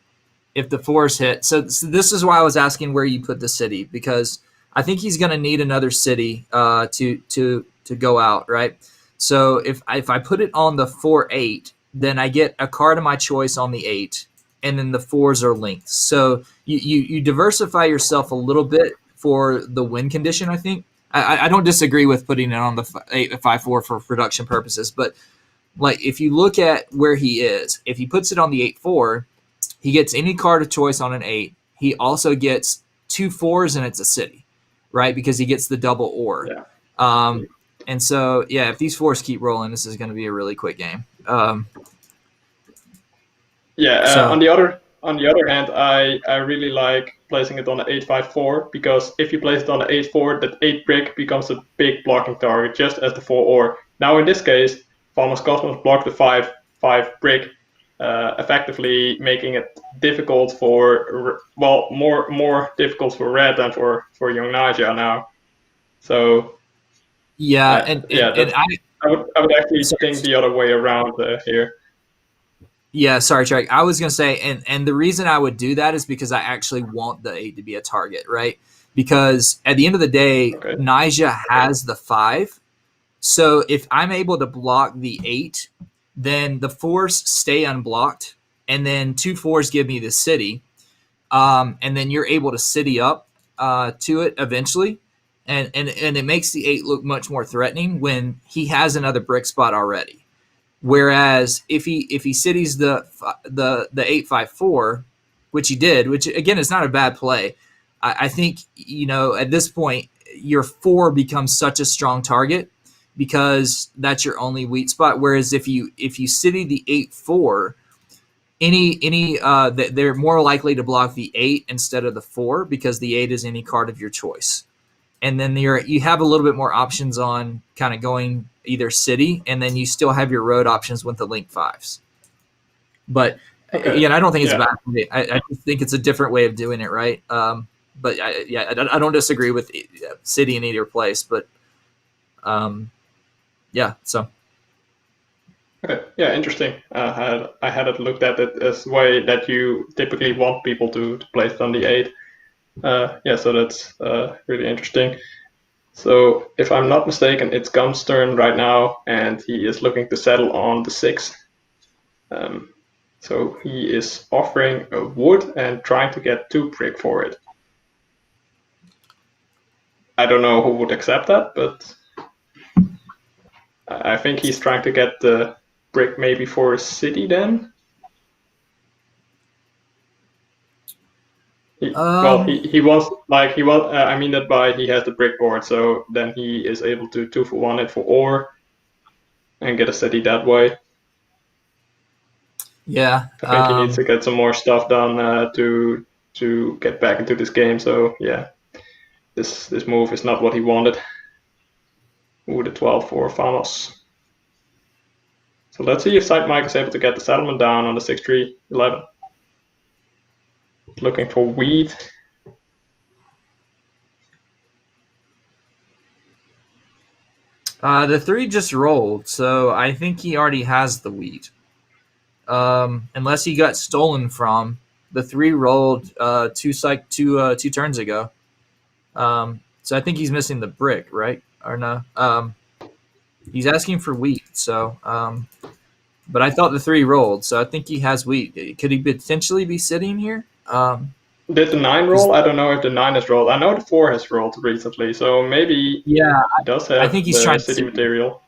if the 4s hit. So this is why I was asking where you put the city, because I think he's going to need another city to go out, right? So if I put it on the 4-8, then I get a card of my choice on the 8. And then the 4s are linked. So you diversify yourself a little bit for the win condition, I think. I don't disagree with putting it on the 8-5-4 for production purposes, but like, if you look at where he is, if he puts it on the 8-4, he gets any card of choice on an 8. He also gets 2 4s, and it's a city, right? Because he gets the double ore. Yeah. And so, if these 4s keep rolling, this is going to be a really quick game. On the other hand, I really like placing it on the 8-5-4, because if you place it on the 8-4, that 8 brick becomes a big blocking target, just as the 4 ore. Now in this case, Vamos Cosmos blocked the 5 brick, effectively making it difficult for, well, more difficult for red than for Young Naja now. So I would actually think the other way around here. Yeah, sorry, Trey. I was going to say, and the reason I would do that is because I actually want the 8 to be a target, right? because at the end of the day, Nyjah has the 5. So if I'm able to block the 8, then the 4s stay unblocked, and then 2 4s give me the city, and then you're able to city up to it eventually, and it makes the 8 look much more threatening when he has another brick spot already. Whereas if he cities the 8-5-4, which he did, which again is not a bad play, I think at this point your 4 becomes such a strong target because that's your only weak spot. Whereas if you city the 8-4, they're more likely to block the 8 instead of the 4 because the 8 is any card of your choice. And then you have a little bit more options on kind of going either city, and then you still have your road options with the link 5s. But again, I don't think it's bad. I just think it's a different way of doing it, right? But I don't disagree with city in either place. But so. Okay, yeah, interesting. I hadn't looked at it as way that you typically want people to place it on the 8. So that's really interesting. So if I'm not mistaken, it's Gum's turn right now, and he is looking to settle on the 6. So he is offering a wood and trying to get 2 brick for it. I don't know who would accept that, but I think he's trying to get the brick maybe for a city then. He wants that by he has the brick board, so then he is able to 2-for-1 it for ore and get a city that way. Yeah, I think he needs to get some more stuff done to get back into this game. So yeah, this move is not what he wanted. Ooh, the 12 for Fanos. So let's see if Side Mike is able to get the settlement down on the 6-3-11. Looking for wheat. The 3 just rolled, so I think he already has the wheat. Unless he got stolen from. The 3 rolled two turns ago. So I think he's missing the brick, right? Or no? He's asking for wheat, so but I thought the 3 rolled, so I think he has wheat. Could he potentially be sitting here? Did the 9 roll? I don't know if the 9 has rolled. I know the 4 has rolled recently, so maybe he does have the city material.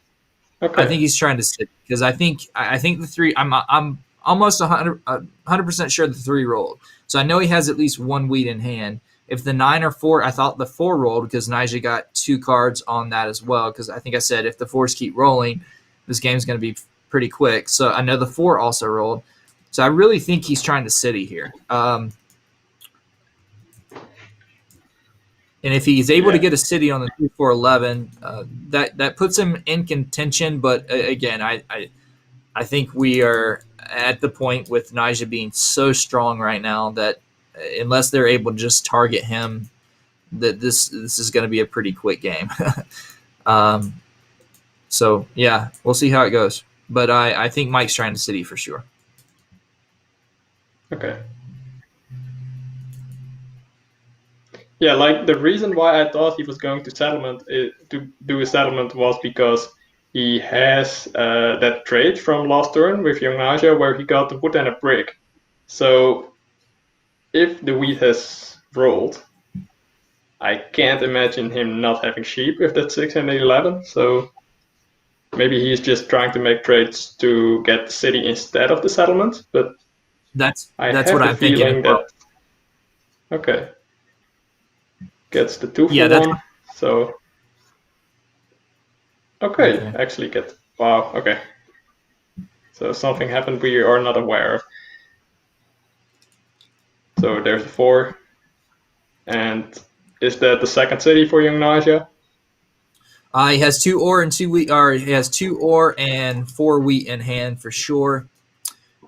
Okay. I think he's trying to sit because I think the 3. I'm almost 100% sure the 3 rolled. So I know he has at least 1 wheat in hand. If the 9 or 4, I thought the 4 rolled because Nyjah got 2 cards on that as well. Because I think I said if the 4s keep rolling, this game's going to be pretty quick. So I know the 4 also rolled. So I really think he's trying to city here. And if he's able to get a city on the 2-4-11, that puts him in contention. But again, I think we are at the point with Nyjah being so strong right now that unless they're able to just target him, that this is going to be a pretty quick game. So yeah, we'll see how it goes. But I think Mike's trying to city for sure. Okay. Yeah, like the reason why I thought he was going to do a settlement was because he has that trade from last turn with young Nyjah where he got the wood and a brick. So if the wheat has rolled, I can't imagine him not having sheep with that 6 and 11. So maybe he's just trying to make trades to get the city instead of the settlement. But that's what I'm thinking. Okay. Gets the 2-for-1. So okay, actually get wow. Okay. So something happened we are not aware of. So there's the 4. And is that the second city for young Nyjah? He has 2 ore and 2 wheat, or he has 2 ore and 4 wheat in hand for sure.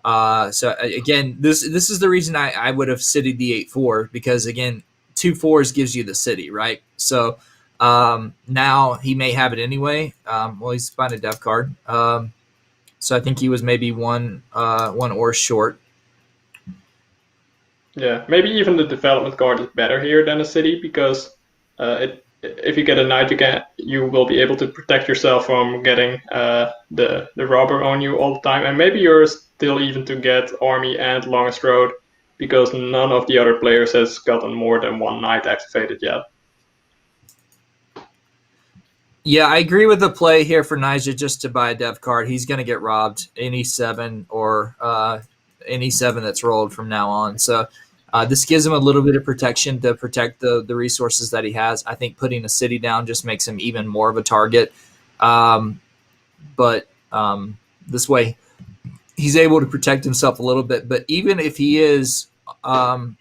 So again, this is the reason I would have citied the 8-4 because again, 2 4s gives you the city, right? So now he may have it anyway. Well, he's buying a dev card. So I think he was maybe one ore short. Yeah, maybe even the development card is better here than a city because if you get a knight, you will be able to protect yourself from getting the robber on you all the time, and maybe you're still even to get army and longest road because none of the other players has gotten more than one knight activated yet. Yeah, I agree with the play here for Nyjah just to buy a dev card. He's going to get robbed any 7 or any 7 that's rolled from now on. So this gives him a little bit of protection to protect the resources that he has. I think putting a city down just makes him even more of a target. But this way, he's able to protect himself a little bit. But even if he is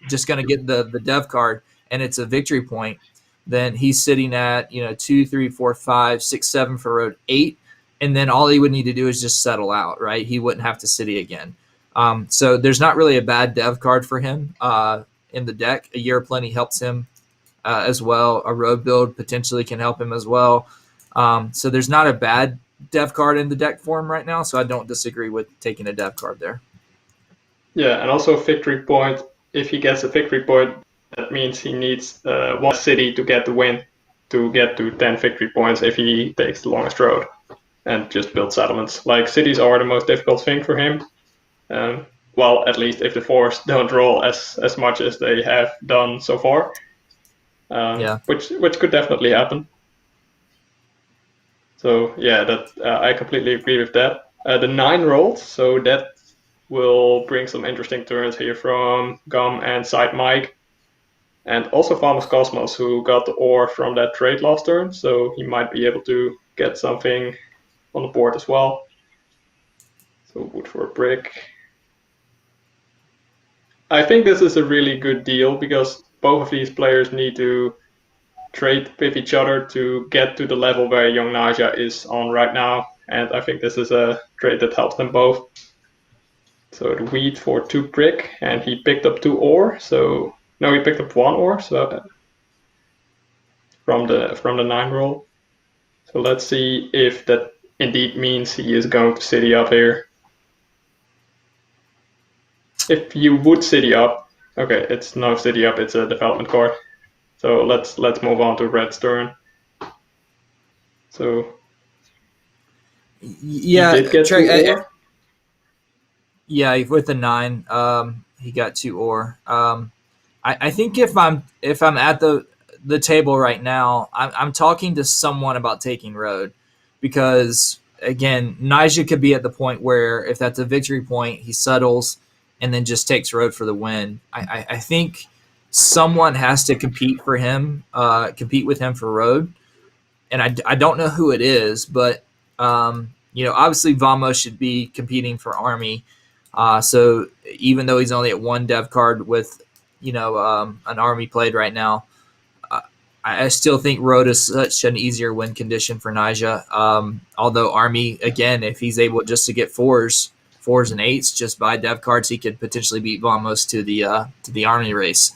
just going to get the dev card and it's a victory point, then he's sitting at 2, 3, 4, 5, 6, 7 for road 8, and then all he would need to do is just settle out, right? He wouldn't have to city again. So there's not really a bad dev card for him in the deck. A Year of Plenty helps him as well. A road build potentially can help him as well. So there's not a bad dev card in the deck for him right now, so I don't disagree with taking a dev card there. Yeah, and also victory point. If he gets a victory point, that means he needs one city to get the win, to get to 10 victory points if he takes the longest road and just build settlements. Like, cities are the most difficult thing for him. Well, at least if the 4s don't roll as much as they have done so far, which could definitely happen. So yeah, that I completely agree with that. The 9 rolled, so that will bring some interesting turns here from Gum and Side Mike. And also Famous Cosmos, who got the ore from that trade last turn, so he might be able to get something on the board as well. So wood for a brick. I think this is a really good deal because both of these players need to trade with each other to get to the level where young Nyjah is on right now, and I think this is a trade that helps them both. So the wheat for 2 brick, and he picked up 2 ore, so no, he picked up 1 ore, so from the 9 roll. So let's see if that indeed means he is going to city up here. If you would city up, okay, it's no city up, it's a development card. So let's move on to Red's turn. So yeah, he did get 2 ore. Yeah, with the 9, he got 2 ore. I think if I'm at the table right now, I'm talking to someone about taking road, because again, Nyjah could be at the point where if that's a victory point, he settles and then just takes road for the win. I think someone has to compete with him for road, and I don't know who it is, but obviously Vamos should be competing for army. So even though he's only at 1 dev card with an army played right now, I still think road is such an easier win condition for Nyjah. Although army, again, if he's able just to get 4s and 8s just by dev cards, he could potentially beat Vamos to the army race.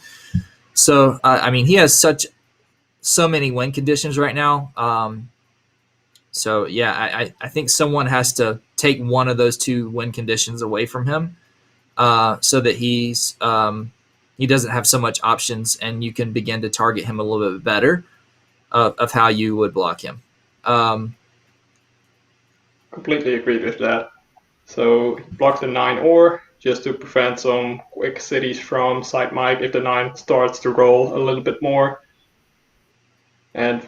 So he has so many win conditions right now. So yeah, I think someone has to take one of those 2 win conditions away from him, so that he doesn't have so much options, and you can begin to target him a little bit better of how you would block him. Completely agree with that. So he blocks the 9 ore just to prevent some quick cities from Side Mike if the 9 starts to roll a little bit more. And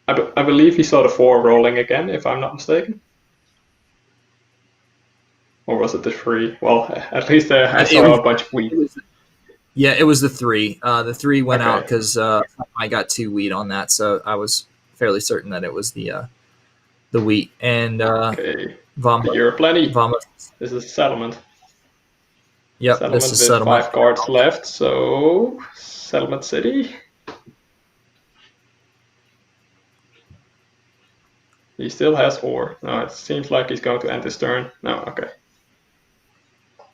I believe he saw the 4 rolling again, if I'm not mistaken. Or was it the 3? Well, at least I saw a bunch of wheat. It was the 3. The 3 went out because I got 2 wheat on that, so I was fairly certain that it was the wheat. And Vamos. You're plenty. Vamos. This is a settlement. Yep, settlement this is with settlement. 5 cards left, so settlement city. He still has 4. No, it seems like he's going to end his turn. No, okay.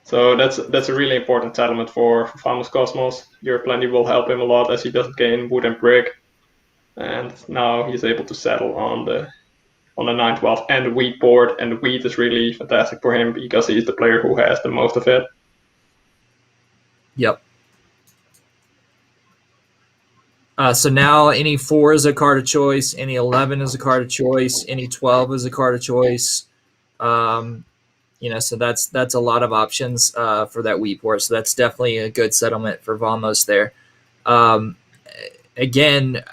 So that's a really important settlement for Famous Cosmos. Your Plenty will help him a lot as he doesn't gain wood and brick. And now he's able to settle on the 9-12 and the wheat board. And the wheat is really fantastic for him because he's the player who has the most of it. Yep. So now any 4 is a card of choice, any 11 is a card of choice, any 12 is a card of choice. So that's a lot of options for that wheat port. So that's definitely a good settlement for Vamos there. Again,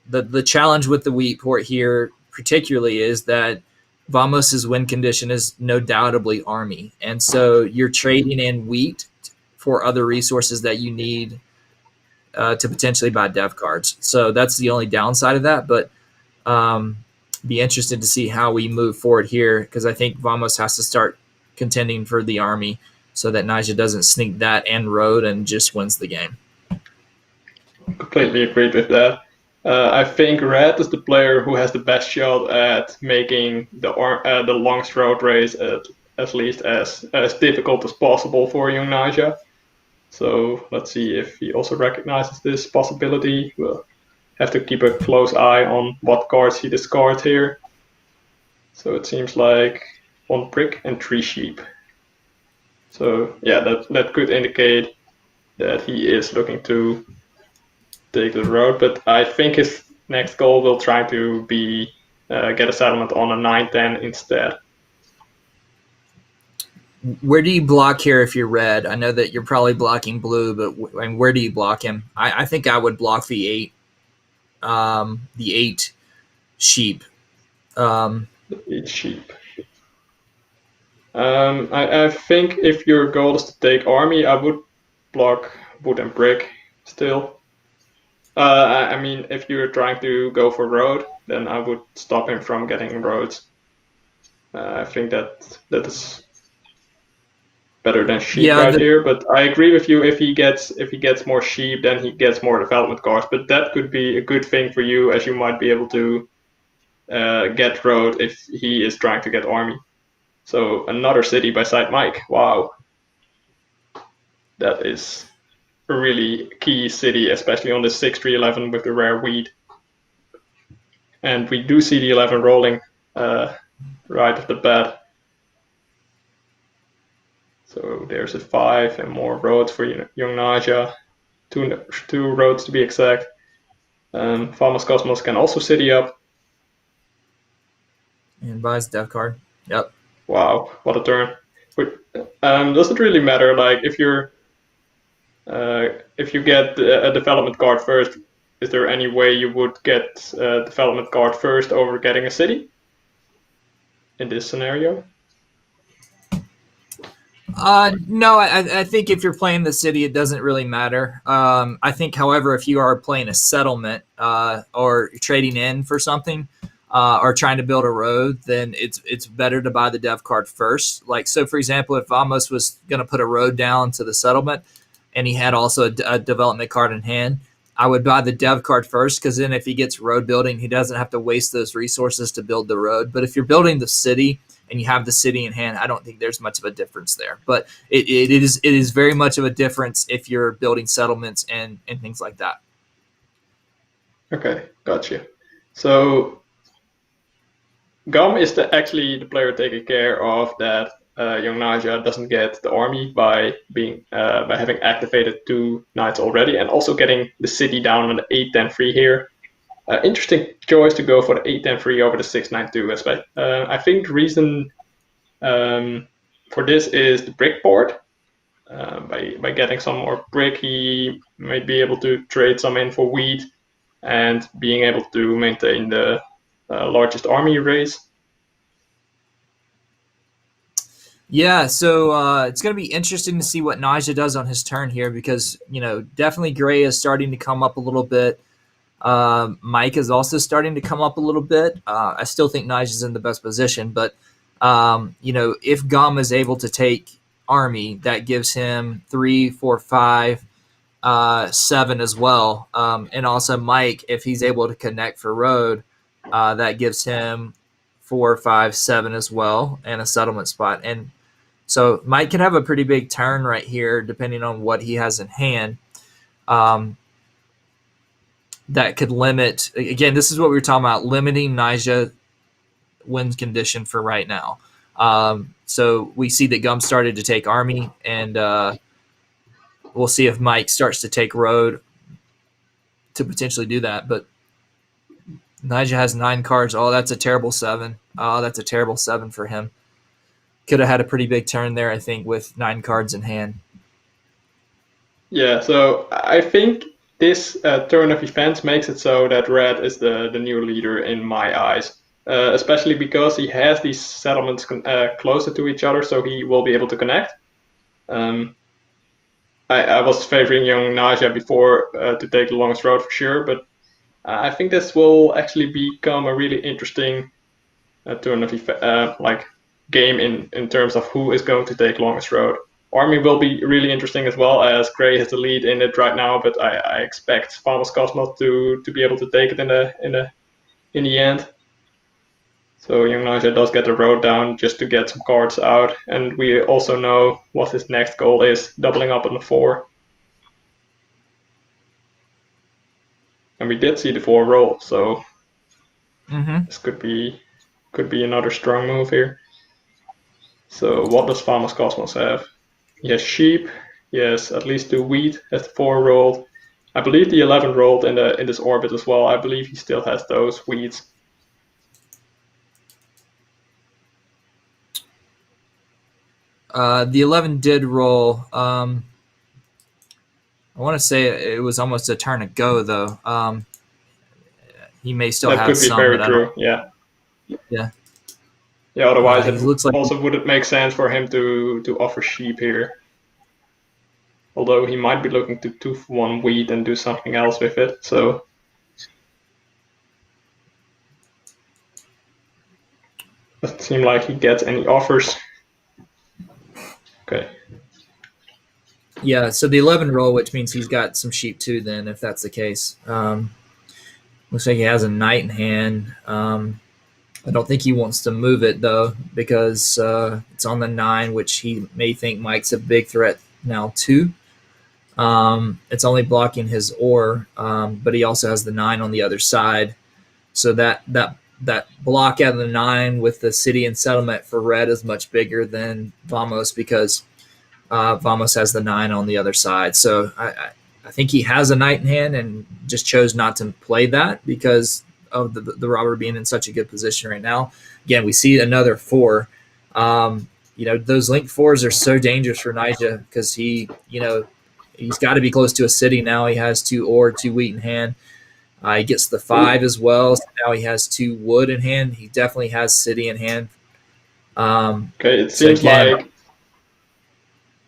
the challenge with the wheat port here particularly is that Vamos's win condition is no doubtably army. And so you're trading in wheat for other resources that you need to potentially buy dev cards. So that's the only downside of that. But be interested to see how we move forward here, because I think Vamos has to start contending for the army so that Nyjah doesn't sneak that and road and just wins the game. Completely agreed with that. I think Red is the player who has the best shot at making the longest road race at least as difficult as possible for young Nyjah. So let's see if he also recognizes this possibility. We'll have to keep a close eye on what cards he discards here. So it seems like 1 brick and 3 sheep. So yeah, that could indicate that he is looking to take the road, but I think his next goal will try to be get a settlement on a 9-10 instead. Where do you block here if you're red? I know that you're probably blocking blue, but where do you block him? I think I would block the 8 sheep. The 8 sheep. I think if your goal is to take army, I would block wood and brick still. I mean, if you're trying to go for road, then I would stop him from getting roads. I think that is better than sheep here. But I agree with you. If he gets more sheep, then he gets more development cards. But that could be a good thing for you, as you might be able to get road if he is trying to get army. So another city by side Mike. Wow, that is a really key city, especially on the 6-3-11 with the rare weed. And we do see the 11 rolling right at the bat. So there's a 5 and more roads for young Nyjah. Two roads to be exact. Farmers Cosmos can also city up. And buys dev card. Yep. Wow, what a turn. But does it really matter? Like if you get a development card first, is there any way you would get a development card first over getting a city in this scenario? No, I think if you're playing the city, it doesn't really matter. I think, however, if you are playing a settlement or trading in for something or trying to build a road, then it's better to buy the dev card first. Like, so for example, if Vamos was going to put a road down to the settlement and he had also a development card in hand, I would buy the dev card first, because then if he gets road building, he doesn't have to waste those resources to build the road. But if you're building the city and you have the city in hand, I don't think there's much of a difference there. But it is very much of a difference if you're building settlements and things like that. Okay, gotcha. So Gum is actually the player taking care of that young Nyjah doesn't get the army by having activated 2 knights already, and also getting the city down on the 8-10-3 here. Interesting choice to go for the 8-10-3 over the 6-9-2. I think the reason for this is the brick board. By getting some more brick, he might be able to trade some in for wheat and being able to maintain the largest army race. Yeah, so it's going to be interesting to see what Nyjah does on his turn here, because, definitely Gray is starting to come up a little bit. Mike is also starting to come up a little bit. I still think Nyjah's in the best position, but, if Gum is able to take army, that gives him 3, 4, 5, 7 as well. And also Mike, if he's able to connect for road, that gives him 4, 5, 7 as well, and a settlement spot. And so Mike can have a pretty big turn right here, depending on what he has in hand. That could limit, again, this is what we were talking about, limiting Nyjah win condition for right now. So we see that Gum started to take army, and we'll see if Mike starts to take road to potentially do that. But Nyjah has 9 cards. Oh, that's a terrible 7. Oh, that's a terrible 7 for him. Could have had a pretty big turn there, I think, with 9 cards in hand. Yeah, so I think this turn of events makes it so that red is the new leader in my eyes, especially because he has these settlements closer to each other, so he will be able to connect. I was favoring young Nyjah before to take the longest road for sure, but I think this will actually become a really interesting turn of game in terms of who is going to take longest road. Army will be really interesting as well, as Gray has the lead in it right now, but I expect Farmers Cosmos to be able to take it in the end. So young Nyjah does get the road down just to get some cards out, and we also know what his next goal is, doubling up on the 4. And we did see the 4 roll, so this could be another strong move here. So what does Farmers Cosmos have? He has sheep. He has at least 2 wheat. Has the 4 rolled. I believe the 11 rolled in this orbit as well. I believe he still has those wheats. The 11 did roll. I want to say it was almost a turn ago, though. He may still have some. That could be very true. Yeah. Yeah. Yeah. Otherwise, it looks like also wouldn't make sense for him to offer sheep here. Although he might be looking to 2-for-1 wheat and do something else with it. So. Doesn't seem like he gets any offers. Okay. Yeah, so the 11 roll, which means he's got some sheep too then, if that's the case. Looks like he has a knight in hand. I don't think he wants to move it, though, because it's on the 9, which he may think Mike's a big threat now, too. It's only blocking his ore, but he also has the 9 on the other side. So that block out of the 9 with the city and settlement for red is much bigger than Vamos, because Vamos has the 9 on the other side. So I think he has a knight in hand and just chose not to play that because of the robber being in such a good position right now. Again, we see another 4. Those linked 4s are so dangerous for Nyjah because he's got to be close to a city now. He has 2 ore, 2 wheat in hand. He gets the 5 as well. So now he has 2 wood in hand. He definitely has city in hand. Okay, it seems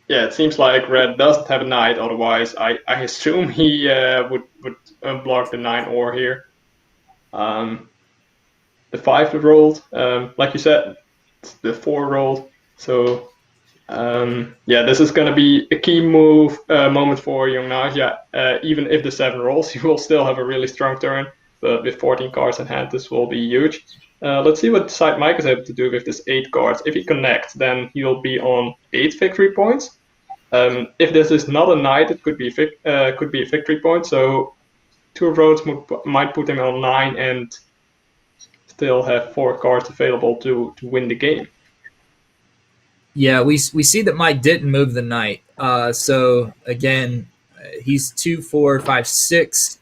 it seems like red doesn't have a knight. Otherwise, I assume he would unblock the 9 ore here. The 5 rolled, like you said, the 4 rolled. So this is going to be a key moment for young Nyjah. Even if the 7 rolls, he will still have a really strong turn. But with 14 cards in hand, this will be huge. Let's see what side Mike is able to do with this 8 cards. If he connects, then he'll be on 8 victory points. If this is not a knight, it could be a victory point. So 2 roads might put him on 9 and still have 4 cards available to win the game. Yeah, we see that Mike didn't move the knight. So again, he's 2, 4, 5, 6.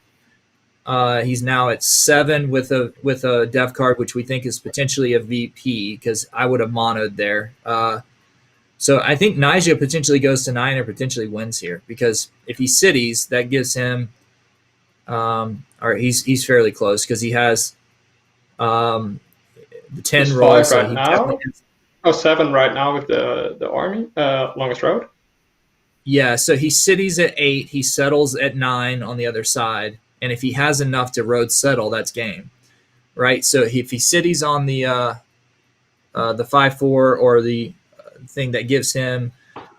He's now at 7 with a dev card, which we think is potentially a VP because I would have monoed there. So I think Nyjah potentially goes to 9 or potentially wins here because if he cities, that gives him, he's fairly close because he has the 10 roll. So right now. 7 right now with the army, longest road. Yeah, so he cities at 8, he settles at 9 on the other side, and if he has enough to road settle, that's game, right? So if he cities on the 5-4 or the thing that gives him,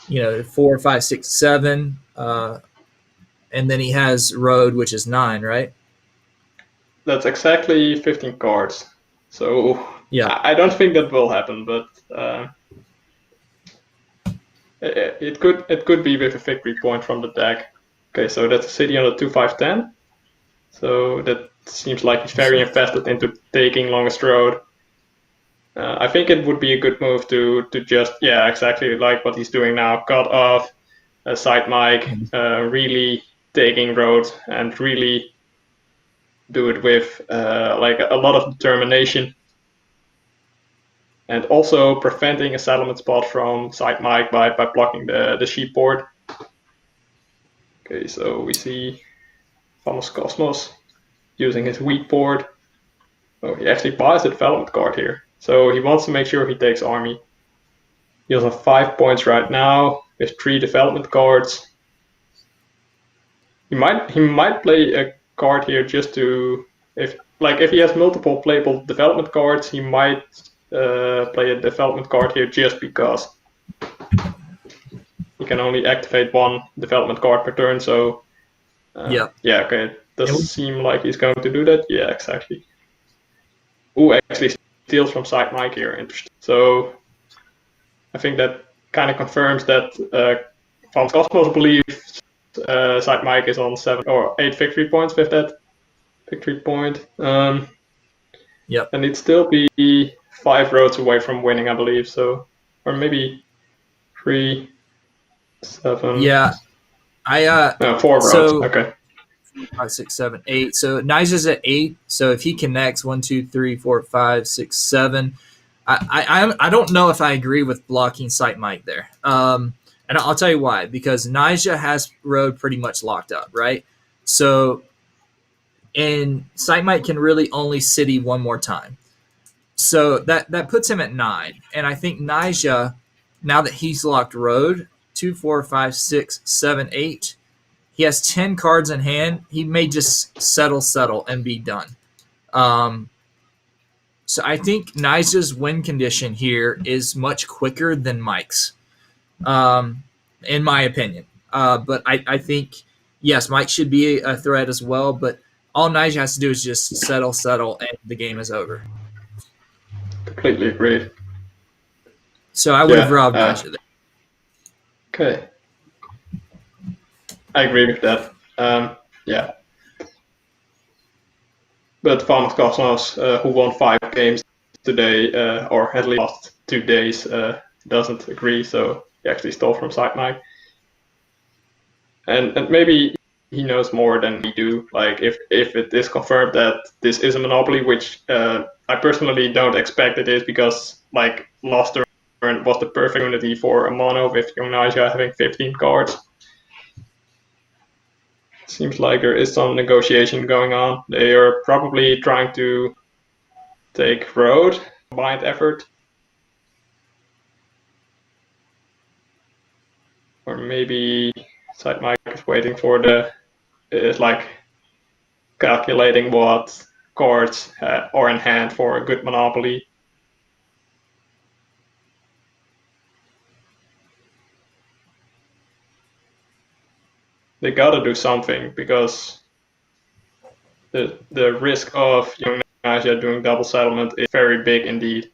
4, 5, 6, 7, and then he has road, which is 9, right? That's exactly 15 cards. So yeah, I don't think that will happen, but it could be with a victory point from the deck. Okay, so that's a city on the 2, 5, 10. So that seems like he's very invested into taking longest road. I think it would be a good move to just exactly like what he's doing now, cut off a side mic, really taking road and really do it with like a lot of determination. And also preventing a settlement spot from side Mike by blocking the sheep board. Okay, so we see Famous Cosmos using his wheat board. Oh, he actually buys the development card here. So he wants to make sure he takes army. He has 5 points right now with 3 development cards. He might play a card here just to, if he has multiple playable development cards, he might play a development card here just because he can only activate 1 development card per turn. So yeah, okay, it doesn't seem like he's going to do that. Yeah, exactly. Ooh, actually steals from side Mike here. Interesting. So I think that kind of confirms that Famous Cosmos believes side Mike is on 7 or 8 victory points with that victory point. Yep. And he'd still be 5 roads away from winning, I believe. So, or maybe 3, 7. Yeah. 4 roads. Okay. 5, 6, 7, 8. So Nigel's at 8. So if he connects 1, 2, 3, 4, 5, 6, 7, I don't know if I agree with blocking Sight Mike there. And I'll tell you why. Because Nigel has road pretty much locked up, right? So, and Sight Mike can really only city 1 more time. So that puts him at 9. And I think Nigel, now that he's locked road, 2, 4, 5, 6, 7, 8. He has 10 cards in hand. He may just settle, and be done. So I think Nigel's win condition here is much quicker than Mike's, in my opinion. But I think, yes, Mike should be a threat as well. But all Nigel has to do is just settle, and the game is over. Completely agreed. So I would have robbed Nigel there. Okay. I agree with that. Yeah. But Famous Cosmos, who won 5 games today, or at least last 2 days, doesn't agree, so he actually stole from Side Mike. And maybe he knows more than we do. Like, if it is confirmed that this is a monopoly, which I personally don't expect it is, because, like, last turn was the perfect opportunity for a mono with Young Naja having 15 cards. Seems like there is some negotiation going on. They are probably trying to take road, combined effort. Or maybe Side Mike is waiting for is like calculating what cards are in hand for a good monopoly. They gotta do something, because the risk of Young Naja doing double settlement is very big indeed.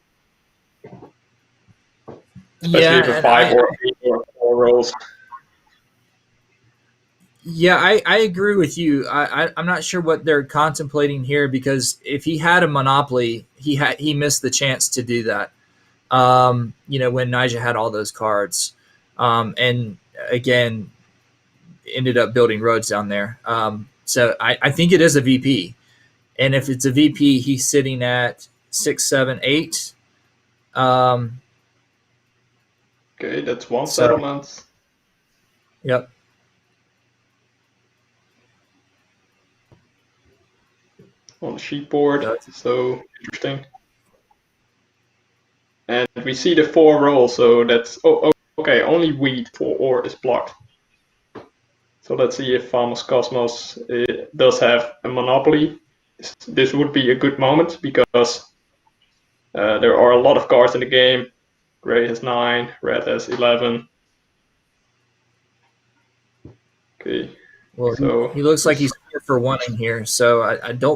Especially with 5 or 8 or 4 rolls. Yeah, I agree with you. I'm not sure what they're contemplating here, because if he had a monopoly, he missed the chance to do that. When Nigel had all those cards, and again, ended up building roads down there. So I think it is a VP, and if it's a VP, he's sitting at 6, 7, 8. Okay, that's 1 settlement. Yep. On the sheet board, so interesting. And we see the 4 rolls, so that's okay. Only wheat for ore is blocked. So let's see if Famous Cosmos does have a monopoly. This would be a good moment, because there are a lot of cards in the game. Gray has 9, red has 11. Okay. Well, so he looks like he's 4 for 1 in here, so I don't